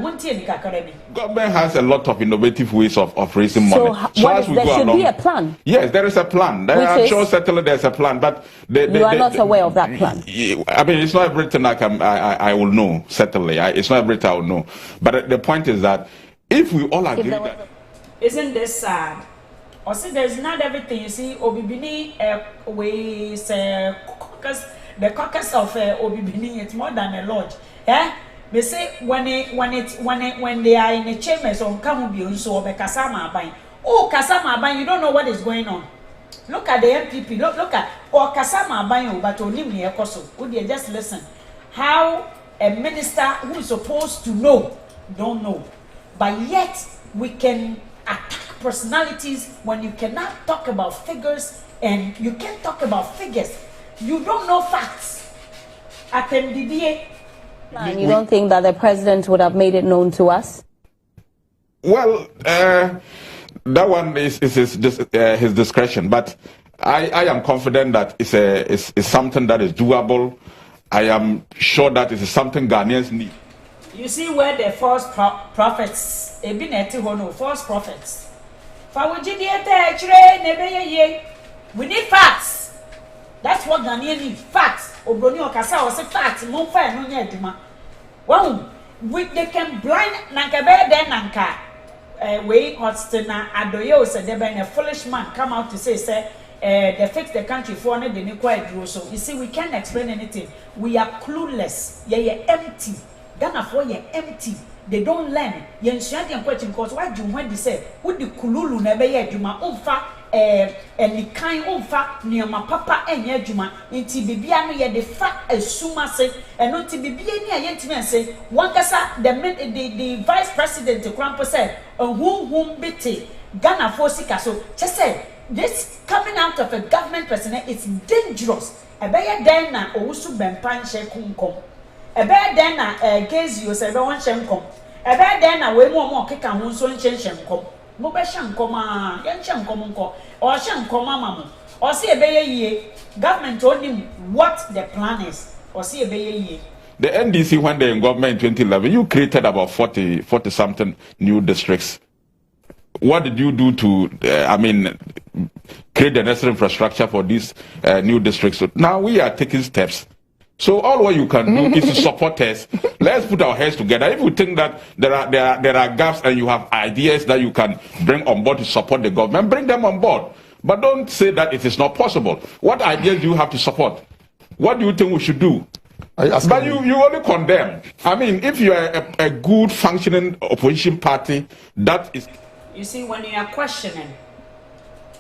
[SPEAKER 3] Government has a lot of innovative ways of raising money.
[SPEAKER 2] There should be a plan.
[SPEAKER 3] Yes, there is a plan. I'm sure certainly there's a plan, but
[SPEAKER 2] you are not aware of that plan.
[SPEAKER 3] I mean, it's not everything I will know. Certainly, it's not everything I will know. But the point is that if we all agree that,
[SPEAKER 1] isn't this sad? Or see, there's not everything. You see, Obibini ways caucus. The caucus of Obibini, it's more than a lodge. Yeah. They say when they are in the chambers on Kamubi so be Kasama Abai. Oh, Kasama Abai, you don't know what is going on. Look at the MPP. Look at Kasama Abai, but only me Ekoso. Would you just listen? How a minister who is supposed to know don't know, but yet we can attack personalities when you cannot talk about figures and you can't talk about figures. You don't know facts. At MDBA.
[SPEAKER 2] And you don't think that the president would have made it known to us?
[SPEAKER 3] Well, that one is his discretion, but I am confident that it's something that is doable. I am sure that it is something Ghanaians need.
[SPEAKER 1] You see where the false prophets, false prophets. We need facts. That's what Ghanaians need. Facts. Obroni okasa o say facts. Mo fa no nya adwuma. Wow, they can blind nankabe den nanka. We hostina adoye o say there been a foolish man come out to say they fix the country for no dey quite grow. So you see we can't explain anything. We are clueless. Yeah, empty. Ghana for empty. They don't learn. Yensuade question because why do when they say who the kululu na be ye adwuma omfa any kind omfa nioma papa enye adwuma nti bibia no ye de fa asuma se eno nti bibia ni ayentime say wankasa the vice president Krampo said whom bete Ghana for sika so say this coming out of a government person it's dangerous ebeye den na owusu bempan she kunkom ebe den na case you say be won hyenkom ebe den na we mo keka ho so hyenkom mo be hyenkom a ye hyenkom nko o hyenkom ama mo o se ebe ye government onim what the plan is o se ebe ye.
[SPEAKER 3] The NDC, when they in government in 2011, you created about 40 something new districts. What did you do to, create the necessary infrastructure for these new districts? So now we are taking steps. So all what you can do is to support us. Let's put our heads together. If you think that there are gaps and you have ideas that you can bring on board to support the government, bring them on board. But don't say that it is not possible. What ideas do you have to support? What do you think we should do? But you only condemn. I mean, if you are a good functioning opposition party, that is.
[SPEAKER 1] You see, when you are questioning,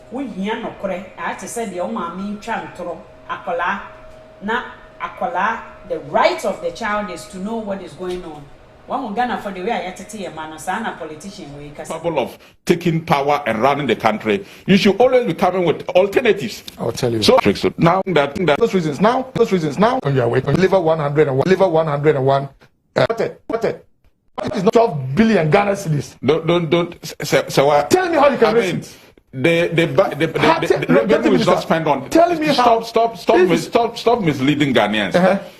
[SPEAKER 1] we hear no kore. I had to say the Omami Chantro, Akola, na Akola. The right of the child is to know what is going on. One Ghana for the way I had to tell a man, a politician, we
[SPEAKER 3] capable of taking power and running the country. You should always be coming with alternatives.
[SPEAKER 5] I'll tell you.
[SPEAKER 3] So now that
[SPEAKER 5] those reasons now, when you are waiting, deliver 101. What it? It's not 12 billion Ghana cedis.
[SPEAKER 3] Don't. So
[SPEAKER 5] tell me how you can raise it.
[SPEAKER 3] The revenue is not spent on.
[SPEAKER 5] Tell me how.
[SPEAKER 3] Stop misleading Ghanaians.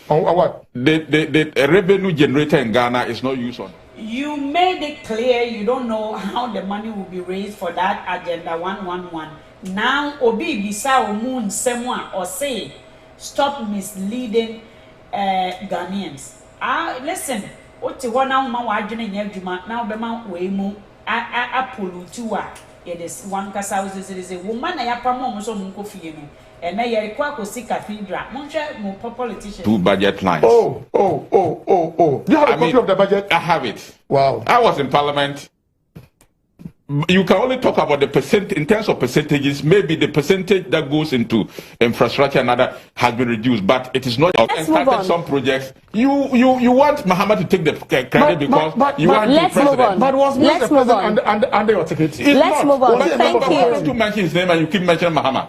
[SPEAKER 5] On what?
[SPEAKER 3] The revenue generator in Ghana is not used on.
[SPEAKER 1] You made it clear you don't know how the money will be raised for that agenda 111. Now, Obi Bisa Omun Semwa or say, stop misleading Ghanaians. Listen, what you want now, my now the man way mo apolutua. It is one casa is a woman I apamo so munkofi no. And I require to see cathedral. Monja mo politician.
[SPEAKER 3] Two budget lines.
[SPEAKER 5] Oh. Do you have a copy of the budget?
[SPEAKER 3] I have it.
[SPEAKER 5] Wow.
[SPEAKER 3] I was in Parliament. You can only talk about the percent in terms of percentages. Maybe the percentage that goes into infrastructure and other has been reduced, but it is not.
[SPEAKER 2] Let's move on.
[SPEAKER 3] Some projects. You want Muhammad to take the credit because you want
[SPEAKER 2] let's
[SPEAKER 3] the president.
[SPEAKER 2] move on.
[SPEAKER 5] But was
[SPEAKER 2] let's move on.
[SPEAKER 5] Under your ticket?
[SPEAKER 2] Let's move on.
[SPEAKER 3] But
[SPEAKER 2] Thank you.
[SPEAKER 3] Why don't you mention his name and you keep mentioning Muhammad?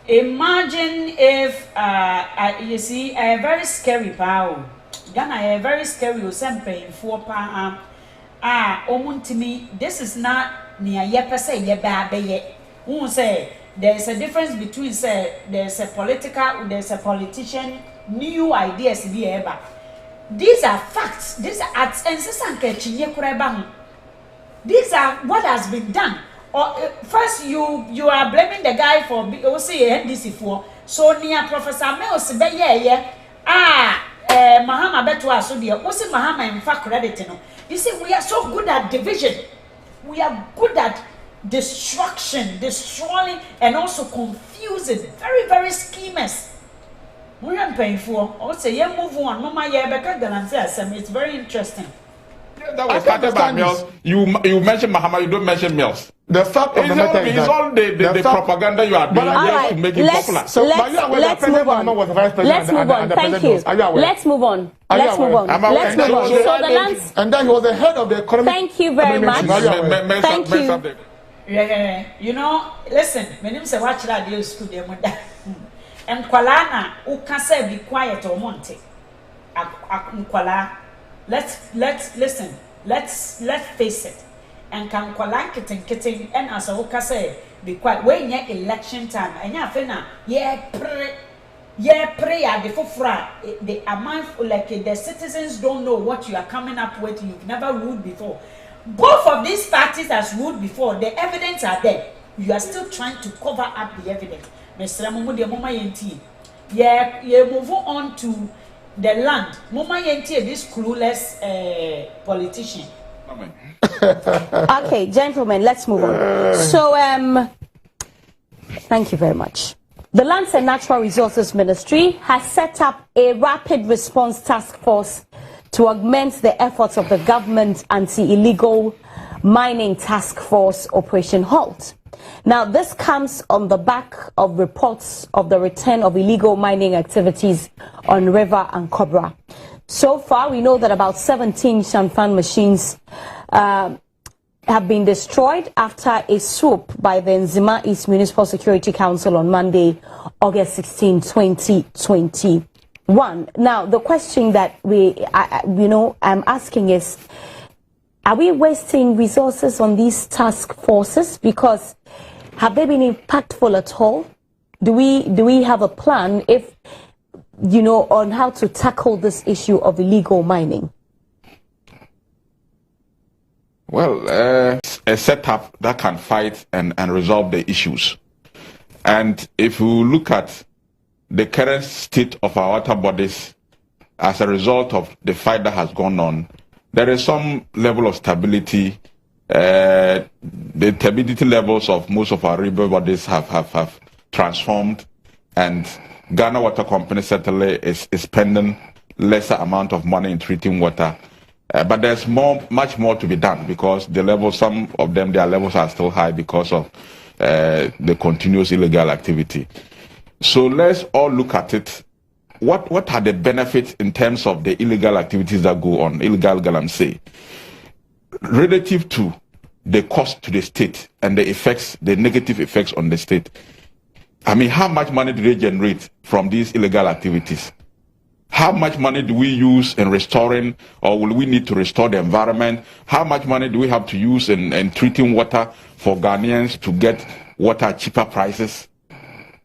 [SPEAKER 1] Imagine if you see a very scary power. Ghana a very scary osempe for pa omuntimi. This is not near yepese yebabeye. Who say there's a difference between say there's a politician, new ideas be eba. These are facts. These are at these are what has been done. Or first you are blaming the guy for NDC for so near Professor Meos beye Mahama beto aso de o Mahama in fact credit no. You see, we are so good at division. We are good at destruction, destroying, and also confusing. Very, very schemers. We are paying for. I say, yeah, move on. Mama, yeah, it's very interesting.
[SPEAKER 3] That was started by Mills. You mention Mahama, you don't mention Mills.
[SPEAKER 5] The fact of the matter is
[SPEAKER 3] that all the propaganda you are doing
[SPEAKER 2] to
[SPEAKER 3] make it popular.
[SPEAKER 2] So let's move on. Let's move on. Thank you. Let's move on. Let's move on. Let's move on. So the lands.
[SPEAKER 5] And then he was the head of the economy.
[SPEAKER 2] Thank you very much. Thank you.
[SPEAKER 1] Yeah, you know, listen. My name is watch radio school. And Kualana, who can say be quiet or Monte. Kuala. Let's listen. Let's face it. And can kitten and as a hoka say be quiet when your election time and ya fena prayer before fra they are mindful like the citizens don't know what you are coming up with. You've never ruled before. Both of these parties has ruled before. The evidence are there. You are still trying to cover up the evidence. Mr. Mumude Mama Yenti. Yeah, move on to the land. Mama Yenti, this clueless politician.
[SPEAKER 2] Okay, gentlemen, let's move on. So, thank you very much. The Lands and Natural Resources Ministry has set up a rapid response task force to augment the efforts of the government anti-illegal mining task force Operation Halt. Now, this comes on the back of reports of the return of illegal mining activities on River and Cobra. So far, we know that about 17 Shanfan machines have been destroyed after a swoop by the Nzima East Municipal Security Council on Monday, August 16, 2021. One, now the question that I'm asking is, are we wasting resources on these task forces? Because have they been impactful at all? Do we have a plan, if on how to tackle this issue of illegal mining?
[SPEAKER 3] Well, a setup that can fight and resolve the issues. And if you look at the current state of our water bodies as a result of the fight that has gone on, there is some level of stability. The turbidity levels of most of our river bodies have transformed, and Ghana Water Company certainly is spending lesser amount of money in treating water. But there's much more to be done, because the levels, some of them, their levels are still high because of the continuous illegal activity. So let's all look at it. What are the benefits in terms of the illegal activities that go on, illegal galamsey, relative to the cost to the state and the effects, the negative effects on the state? I mean, how much money do they generate from these illegal activities? How much money do we use in restoring, or will we need to restore the environment? How much money do we have to use in treating water for Ghanaians to get water at cheaper prices?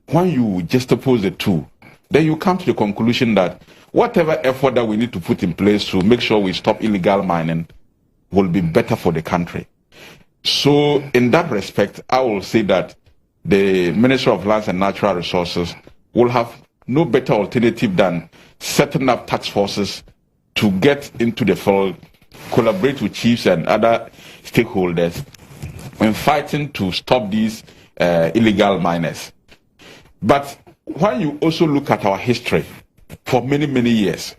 [SPEAKER 3] When you juxtapose the two, then you come to the conclusion that whatever effort that we need to put in place to make sure we stop illegal mining will be better for the country. So in that respect, I will say that the Ministry of Lands and Natural Resources will have no better alternative than setting up task forces to get into the field, collaborate with chiefs and other stakeholders in fighting to stop these illegal miners. But when you also look at our history for many, many years,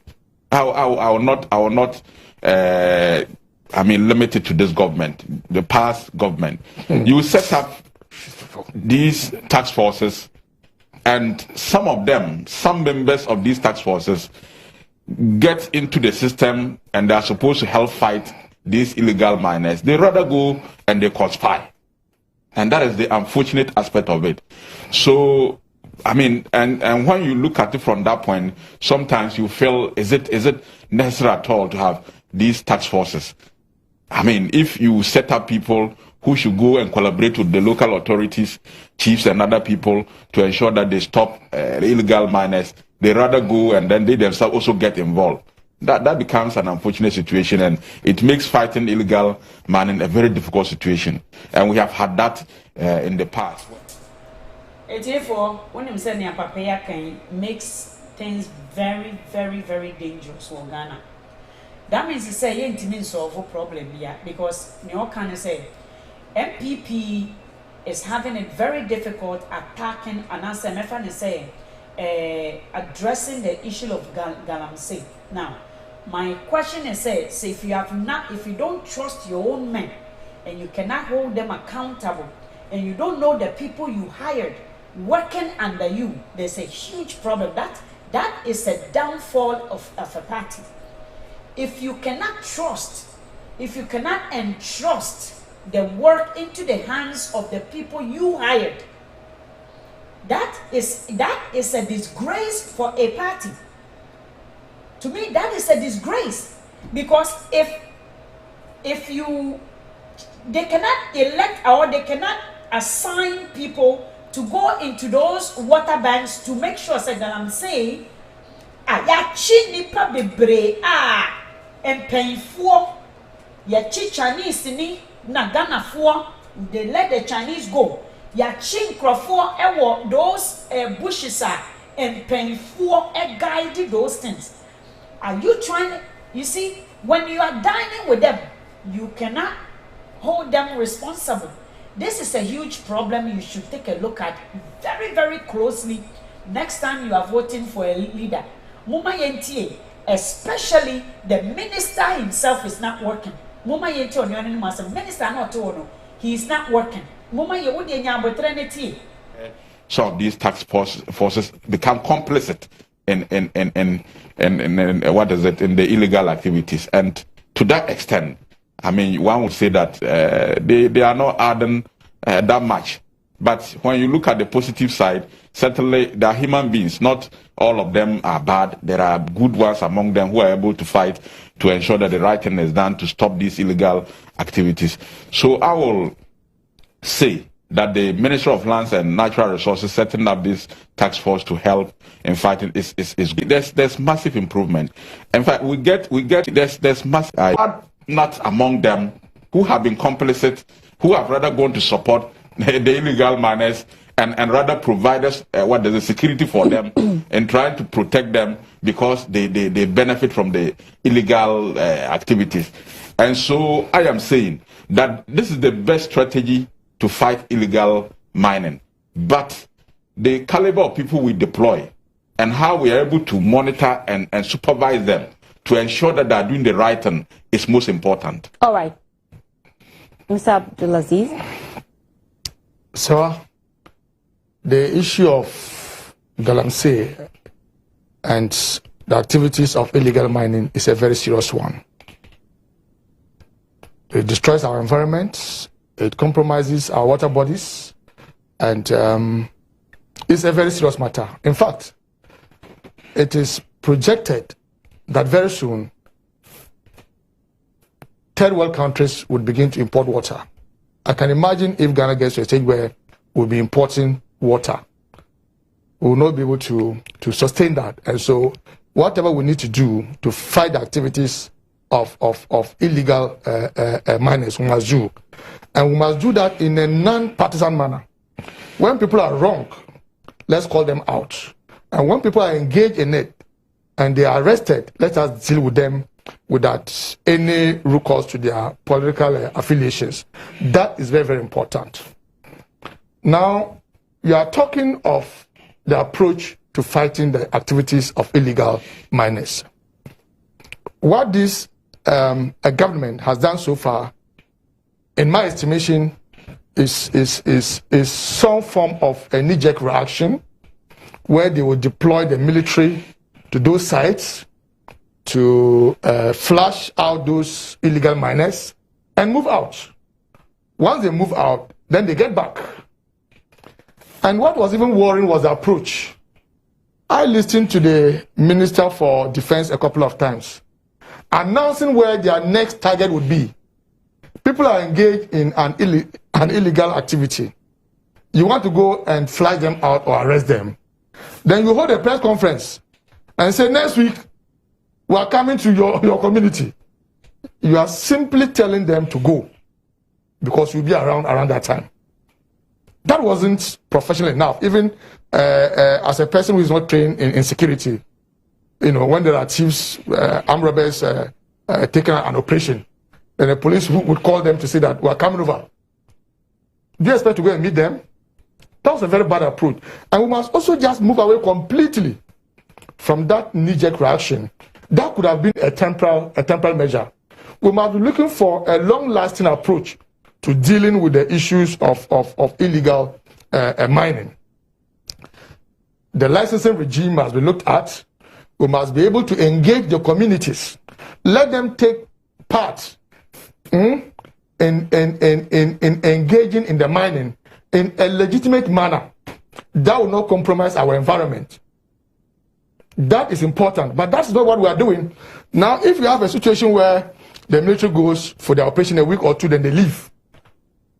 [SPEAKER 3] I will not limit it to this government, the past government. You set up these task forces, and some members of these task forces get into the system and they are supposed to help fight these illegal miners. They rather go and they conspire. And that is the unfortunate aspect of it. So, I mean, and when you look at it from that point, sometimes you feel, is it necessary at all to have these task forces? I mean, if you set up people who should go and collaborate with the local authorities, chiefs and other people to ensure that they stop illegal miners, they rather go and then they themselves also get involved. That becomes an unfortunate situation, and it makes fighting illegal mining a very difficult situation. And we have had that in the past.
[SPEAKER 1] Therefore, when you say Papa can makes things very, very, very dangerous for Ghana. That means to say you didn't solve a problem here, because you can say MPP is having it very difficult attacking and answer addressing the issue of galamsey. Now, my question is if you don't trust your own men and you cannot hold them accountable, and you don't know the people you hired working under you, there's a huge problem. That is a downfall of a party. If you cannot trust, if you cannot entrust the work into the hands of the people you hired, that is a disgrace for a party. To me, that is a disgrace, because if they cannot elect or they cannot assign people to go into those water banks to make sure that I'm saying, ayachi nipa bebre and painful, yachi Chinese ni na Ghana for, they let the Chinese go. Yachi crofo ewo those bushes and painful guide those things. Are you trying? You see, when you are dining with them, you cannot hold them responsible. This is a huge problem you should take a look at very, very closely next time you are voting for a leader. Muma Yentie, especially the minister himself, is not working. Muma Yentie on your name as a minister, not to he is not working. Muma Yewudi Nyabotrenity.
[SPEAKER 3] Some of these task forces become complicit in what is it, in the illegal activities, and to that extent, I mean, one would say that they are not adding that much But when you look at the positive side, certainly there are human beings. Not all of them are bad. There are good ones among them who are able to fight to ensure that the right thing is done to stop these illegal activities. So I will say that the Ministry of Lands and Natural Resources setting up this task force to help in fighting is there's massive improvement. In fact, we get there's massive not among them who have been complicit, who have rather gone to support the illegal miners and rather provide us the security for them and trying to protect them because they benefit from the illegal activities. And so I am saying that this is the best strategy to fight illegal mining. But the caliber of people we deploy and how we are able to monitor and supervise them to ensure that they are doing the right thing is most important.
[SPEAKER 2] All right. Mr. Abdulaziz?
[SPEAKER 5] So, the issue of Galamsey and the activities of illegal mining is a very serious one. It destroys our environment, it compromises our water bodies, and it's a very serious matter. In fact, it is projected that very soon, third world countries would begin to import water. I can imagine if Ghana gets to a stage where we'll be importing water, we will not be able to sustain that. And so whatever we need to do to fight the activities of illegal miners, we must do. And we must do that in a non-partisan manner. When people are wrong, let's call them out. And when people are engaged in it and they are arrested, let us deal with them without any recourse to their political affiliations. That is very, very important. Now, you are talking of the approach to fighting the activities of illegal miners. What this government has done so far, in my estimation, is some form of a knee-jerk reaction where they will deploy the military to those sites to flush out those illegal miners and move out. Once they move out, then they get back. And what was even worrying was the approach. I listened to the Minister for Defense a couple of times, announcing where their next target would be. People are engaged in an illegal activity. You want to go and flag them out or arrest them. Then you hold a press conference and say, next week, we are coming to your community. You are simply telling them to go because you'll be around that time. That wasn't professional enough. Even as a person who is not trained in security, you know, when there are thieves, armed robbers taking an operation, then the police would call them to say that we are coming over. Do you expect to go and meet them? That was a very bad approach. And we must also just move away completely from that knee-jerk reaction. That could have been a temporal measure. We must be looking for a long-lasting approach to dealing with the issues of illegal mining. The licensing regime must be looked at. We must be able to engage the communities. Let them take part in engaging in the mining in a legitimate manner that will not compromise our environment. That is important, but that's not what we are doing. Now, if you have a situation where the military goes for their operation a week or two, then they leave,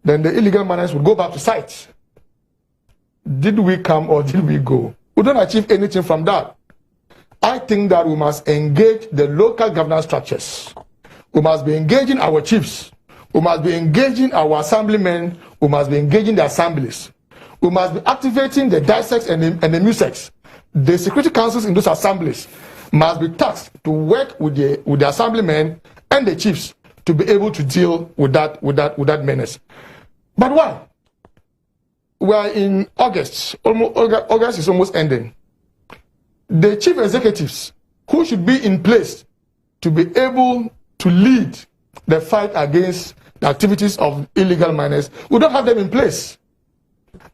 [SPEAKER 5] then the illegal miners will go back to site. Did we come or did we go? We don't achieve anything from that. I think that we must engage the local governance structures. We must be engaging our chiefs. We must be engaging our assemblymen. We must be engaging the assemblies. We must be activating the DISEX and the MUSEX. The security councils in those assemblies must be tasked to work with the assemblymen and the chiefs to be able to deal with that menace. But why? We are in August. August is almost ending. The chief executives who should be in place to be able to lead the fight against the activities of illegal miners, we don't have them in place.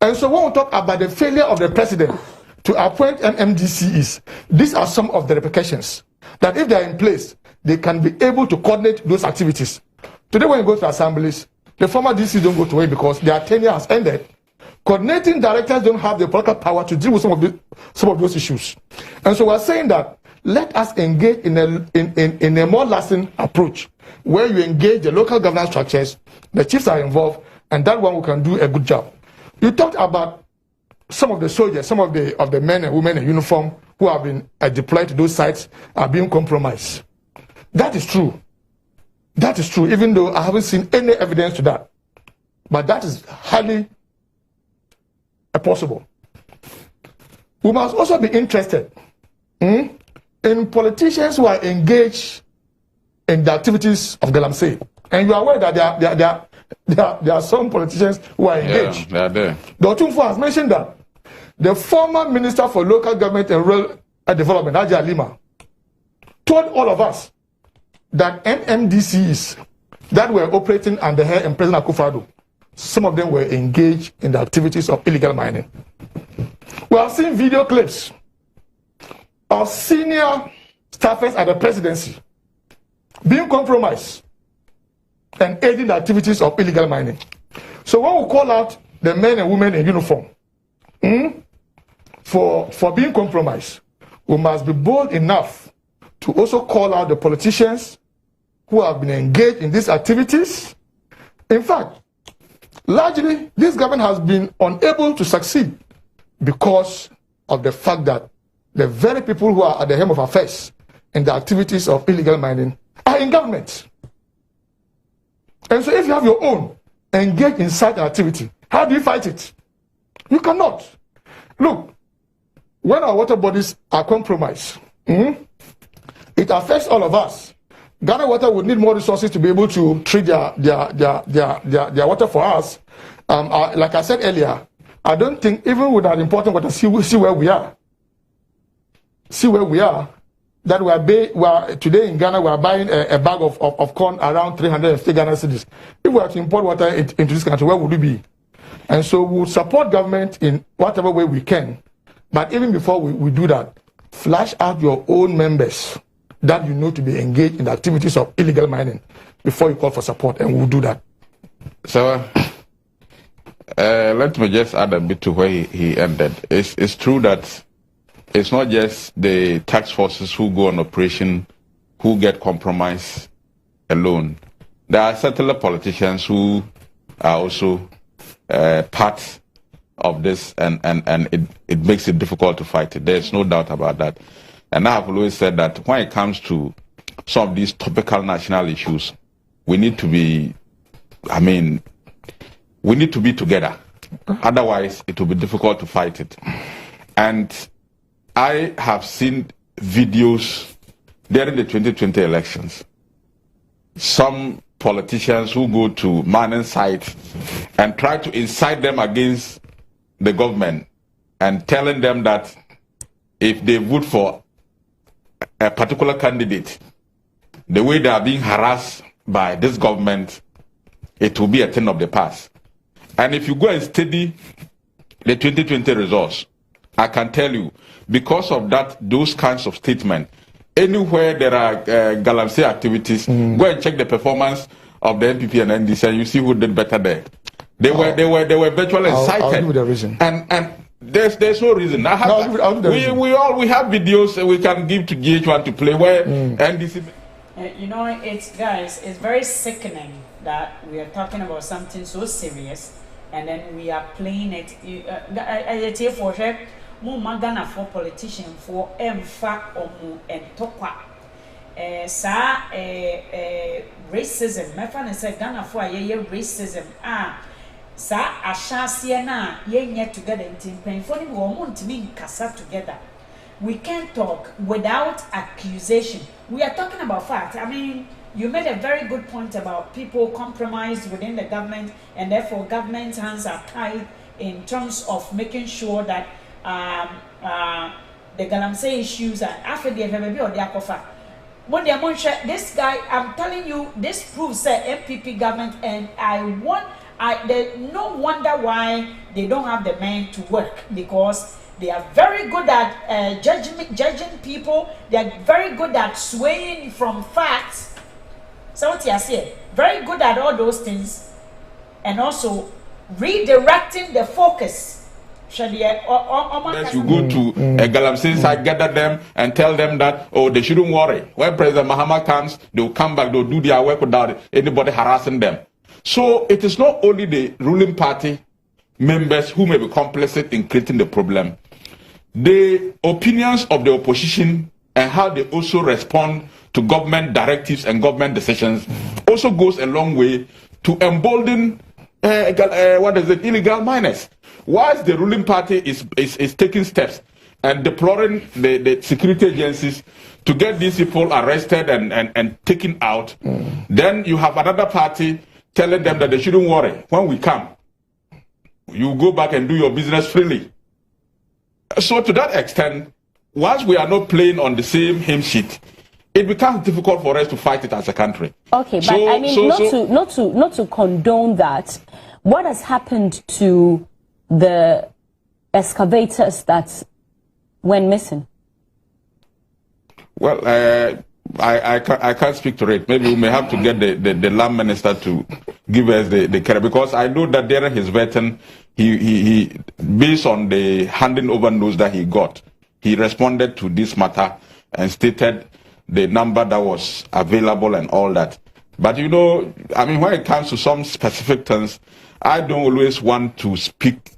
[SPEAKER 5] And so when we talk about the failure of the president to appoint MDCs, these are some of the repercussions. That if they are in place, they can be able to coordinate those activities. Today when you go to assemblies, the former DCs don't go to work because their tenure has ended. Coordinating directors don't have the political power to deal with some of those issues. And so we're saying that let us engage in a more lasting approach where you engage the local governance structures, the chiefs are involved, and that one we can do a good job. You talked about some of the soldiers, some of the men and women in uniform who have been deployed to those sites are being compromised. That is true. That is true, even though I haven't seen any evidence to that. But that is highly possible. We must also be interested in politicians who are engaged in the activities of Galamsey. And you are aware that there are some politicians who are engaged.
[SPEAKER 3] Yeah, they are there.
[SPEAKER 5] Dr. Tumfo has mentioned that the former Minister for Local Government and Rural Development, Haji Alima, told all of us that NMDCs that were operating under her and President Akufo-Addo, some of them were engaged in the activities of illegal mining. We have seen video clips of senior staffers at the presidency being compromised and aiding the activities of illegal mining. So when we call out the men and women in uniform for being compromised, we must be bold enough to also call out the politicians who have been engaged in these activities. In fact, largely, this government has been unable to succeed because of the fact that the very people who are at the helm of affairs in the activities of illegal mining are in government. And so if you have your own engaged in such activity, how do you fight it? You cannot. Look, when our water bodies are compromised, it affects all of us. Ghana Water would need more resources to be able to treat their water for us. Like I said earlier, I don't think even with that important water, see where we are. See where we are. That we are today in Ghana, we are buying a bag of corn around 350 Ghana cedis. If we were to import water into this country, where would we be? And so we'll support government in whatever way we can. But even before we do that, flash out your own members that you know to be engaged in the activities of illegal mining before you call for support, and we'll do that.
[SPEAKER 3] So let me just add a bit to where he ended. It's true that it's not just the task forces who go on operation who get compromised alone. There are certainly politicians who are also part of this, and it makes it difficult to fight it. There's no doubt about that. And I have always said that when it comes to some of these topical national issues, we need to be, we need to be together. Otherwise, it will be difficult to fight it. And I have seen videos during the 2020 elections. Some politicians who go to mining sites and try to incite them against the government and telling them that if they vote for a particular candidate, the way they are being harassed by this government, it will be a thing of the past. And if you go and study the 2020 results, I can tell you, because of that, those kinds of statements, anywhere there are Galamsey activities, go and check the performance of the NPP and NDC, and you see who did better there. They were virtually incited.
[SPEAKER 5] I'll give you the reason.
[SPEAKER 3] And there's no reason. We have videos we can give to GH1 to play where NDC.
[SPEAKER 1] You know, it's very sickening that we are talking about something so serious and then we are playing it. I for sure, more Magana for politician for emfa omu and tokwa. Racism. My friend said Ghana for racism. Sa ashasiye na yenye together in team pain for ni won't mean kasa together. We can't talk without accusation. We are talking about fact. I mean, you made a very good point about people compromised within the government, and therefore government's hands are tied in terms of making sure that the Galamsey issues are after the FMB or the Akofa. This guy, I'm telling you, this proves that MPP government, and no wonder why they don't have the men to work, because they are very good at judging people. They are very good at swaying from facts. So what you say? Very good at all those things, and also redirecting the focus.
[SPEAKER 3] Yes, you go to Galamsey side, gather them and tell them that, oh, they shouldn't worry. When President Mahama comes, they'll come back, they'll do their work without anybody harassing them. So it is not only the ruling party members who may be complicit in creating the problem. The opinions of the opposition and how they also respond to government directives and government decisions also goes a long way to embolden illegal miners. Whilst the ruling party is taking steps and deploring the security agencies to get these people arrested and taken out, then you have another party telling them that they shouldn't worry. When we come, you go back and do your business freely. So to that extent, once we are not playing on the same hymn sheet, it becomes difficult for us to fight it as a country.
[SPEAKER 2] Okay, but I mean, not to condone that. What has happened to the excavators that went missing?
[SPEAKER 3] Well, I can't speak to it. Maybe we may have to get the land minister to give us the credit, because I know that during his vetting, he based on the handing over news that he got, he responded to this matter and stated the number that was available and all that. But you know, I mean, when it comes to some specific things, I don't always want to speak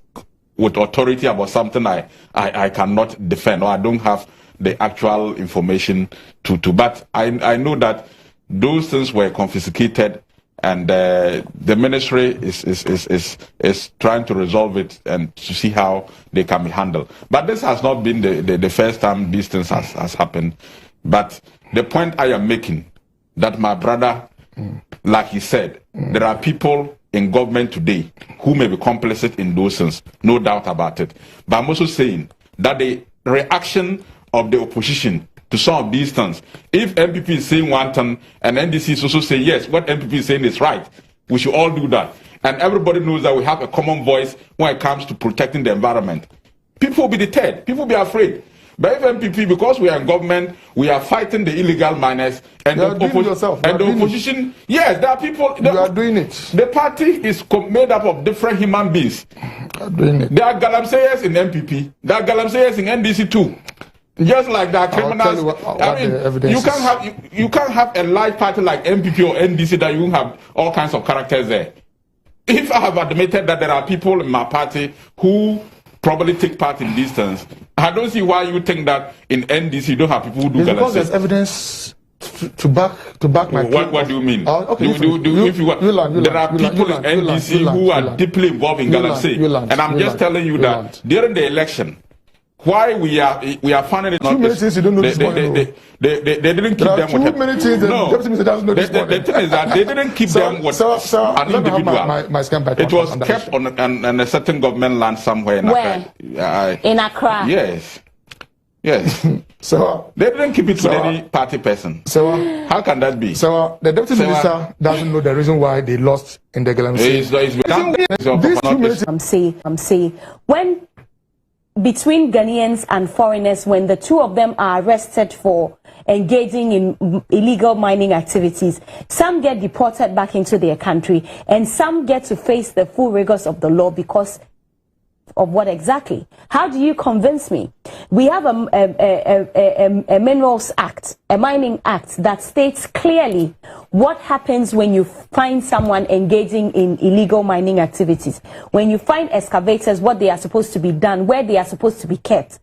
[SPEAKER 3] with authority about something I cannot defend, or I don't have the actual information to. But I know that those things were confiscated, and the ministry is trying to resolve it and to see how they can be handled. But this has not been the first time these things has happened. But the point I am making, that my brother, like he said, there are people in government today who may be complicit in those things, no doubt about it. But I'm also saying that the reaction of the opposition to some of these things, if MPP is saying one thing and NDC is also saying, yes, what MPP is saying is right, we should all do that. And everybody knows that we have a common voice when it comes to protecting the environment. People will be deterred, people will be afraid. But if MPP, because we are in government, we are fighting the illegal miners and the opposition. Yes, there are people.
[SPEAKER 5] You are doing it.
[SPEAKER 3] The party is made up of different human beings.
[SPEAKER 5] You are doing it.
[SPEAKER 3] There are galamseyers in MPP. There are galamseyers in NDC too. Just like there are criminals. You can't have a large party like MPP or NDC that you have all kinds of characters there. If I have admitted that there are people in my party who probably take part in these things, I don't see why you think that in NDC you don't have people who do galamsey.
[SPEAKER 5] Because there's evidence to back my claim.
[SPEAKER 3] What do you mean?
[SPEAKER 5] Okay,
[SPEAKER 3] there are people in NDC who are deeply involved in galamsey, and I'm just telling you that during the election, why we are finding it not
[SPEAKER 5] too many things you don't know this morning.
[SPEAKER 3] They didn't keep them with
[SPEAKER 5] too many things
[SPEAKER 3] no. The thing is that they didn't keep them with an individual. It was kept on a certain government land somewhere in Accra.
[SPEAKER 2] In Accra?
[SPEAKER 3] Yes. So they didn't keep it with any party person.
[SPEAKER 5] So
[SPEAKER 3] how can that be?
[SPEAKER 5] So the deputy minister doesn't know the reason why they lost in the galamsey.
[SPEAKER 2] I'm saying when between Ghanaians and foreigners, when the two of them are arrested for engaging in illegal mining activities, some get deported back into their country and some get to face the full rigors of the law because of what exactly? How do you convince me? We have a Minerals Act, a Mining Act that states clearly what happens when you find someone engaging in illegal mining activities. When you find excavators, what they are supposed to be done, where they are supposed to be kept.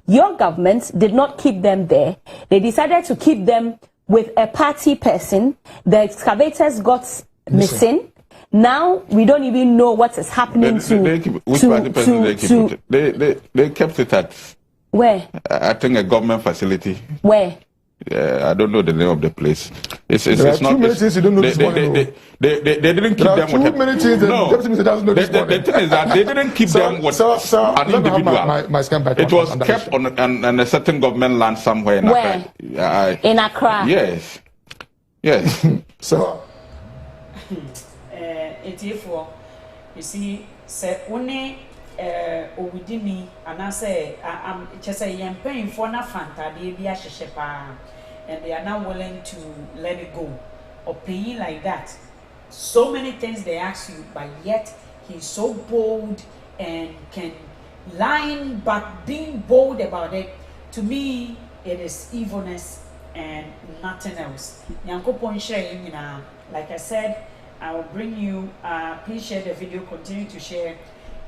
[SPEAKER 2] Your government did not keep them there. They decided to keep them with a party person. The excavators got missing. Now we don't even know what is happening
[SPEAKER 3] they kept it at
[SPEAKER 2] where?
[SPEAKER 3] I think a government facility.
[SPEAKER 2] Where?
[SPEAKER 3] I don't know the name of the place. It's
[SPEAKER 5] not too many things you don't know this morning.
[SPEAKER 3] They didn't keep them with
[SPEAKER 5] many things
[SPEAKER 3] no. The thing is that they didn't keep them with an individual. It was kept on a certain government land somewhere in
[SPEAKER 2] Accra. In Accra.
[SPEAKER 3] Yes.
[SPEAKER 5] So
[SPEAKER 1] you see, say only Owidini and I say I'm just a young paying for na fanta de bi ahyehepa, and they are now willing to let it go or paying like that. So many things they ask you, but yet he's so bold and can line, but being bold about it, to me, it is evilness and nothing else. Nyankopon share, like I said, I will bring you, please share the video, continue to share.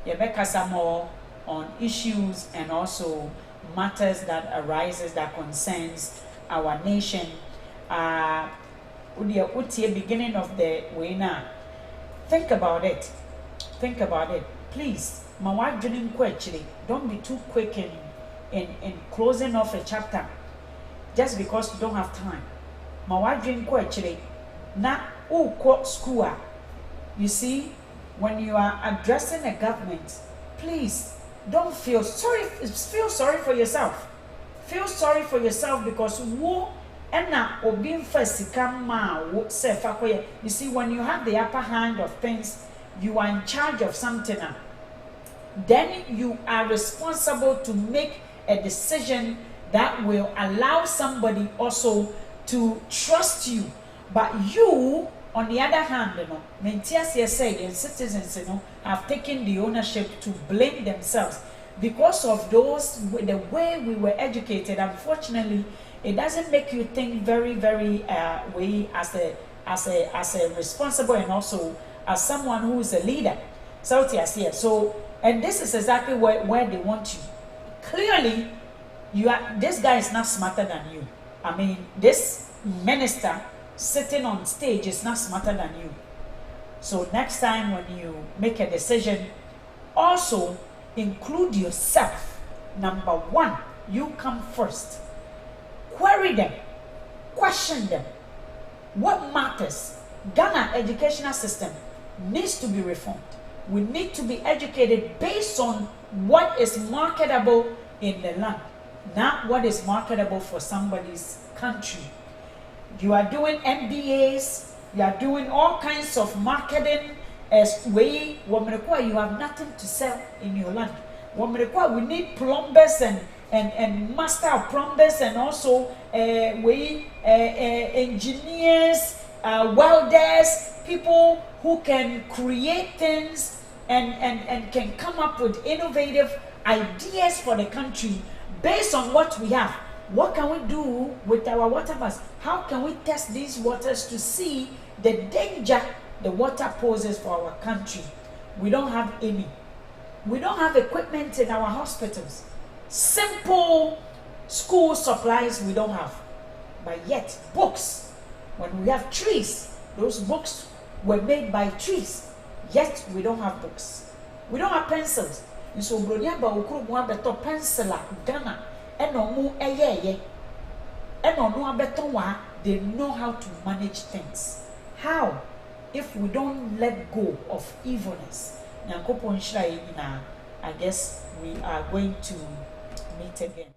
[SPEAKER 1] Yebeka more on issues and also matters that arises that concerns our nation. Beginning of the way now. Think about it. Think about it. Please, don't be too quick in closing off a chapter just because you don't have time. Now, school. You see, when you are addressing a government, please don't feel sorry. Feel sorry for yourself. Feel sorry for yourself because you see, when you have the upper hand of things, you are in charge of something. Then you are responsible to make a decision that will allow somebody also to trust you. But you, on the other hand, citizens, have taken the ownership to blame themselves because of the way we were educated. Unfortunately, it doesn't make you think very, very way as a responsible and also as someone who is a leader. So and this is exactly where they want you. Clearly, this guy is not smarter than you. I mean, this minister sitting on stage is not smarter than you. So next time when you make a decision, also include yourself. Number one, you come first. Query them, question them. What matters? Ghana educational system needs to be reformed. We need to be educated based on what is marketable in the land, not what is marketable for somebody's country. You are doing MBAs, you are doing all kinds of marketing as way. You have nothing to sell in your land. We need plumbers and master of plumbers and also engineers, welders, people who can create things and can come up with innovative ideas for the country based on what we have. What can we do with our water bus? How can we test these waters to see the danger the water poses for our country? We don't have any. We don't have equipment in our hospitals. Simple school supplies we don't have. But yet, books, when we have trees, those books were made by trees. Yet, we don't have books. We don't have pencils. And so, pencil Ghana. They know how to manage things. How? If we don't let go of evilness. I guess we are going to meet again.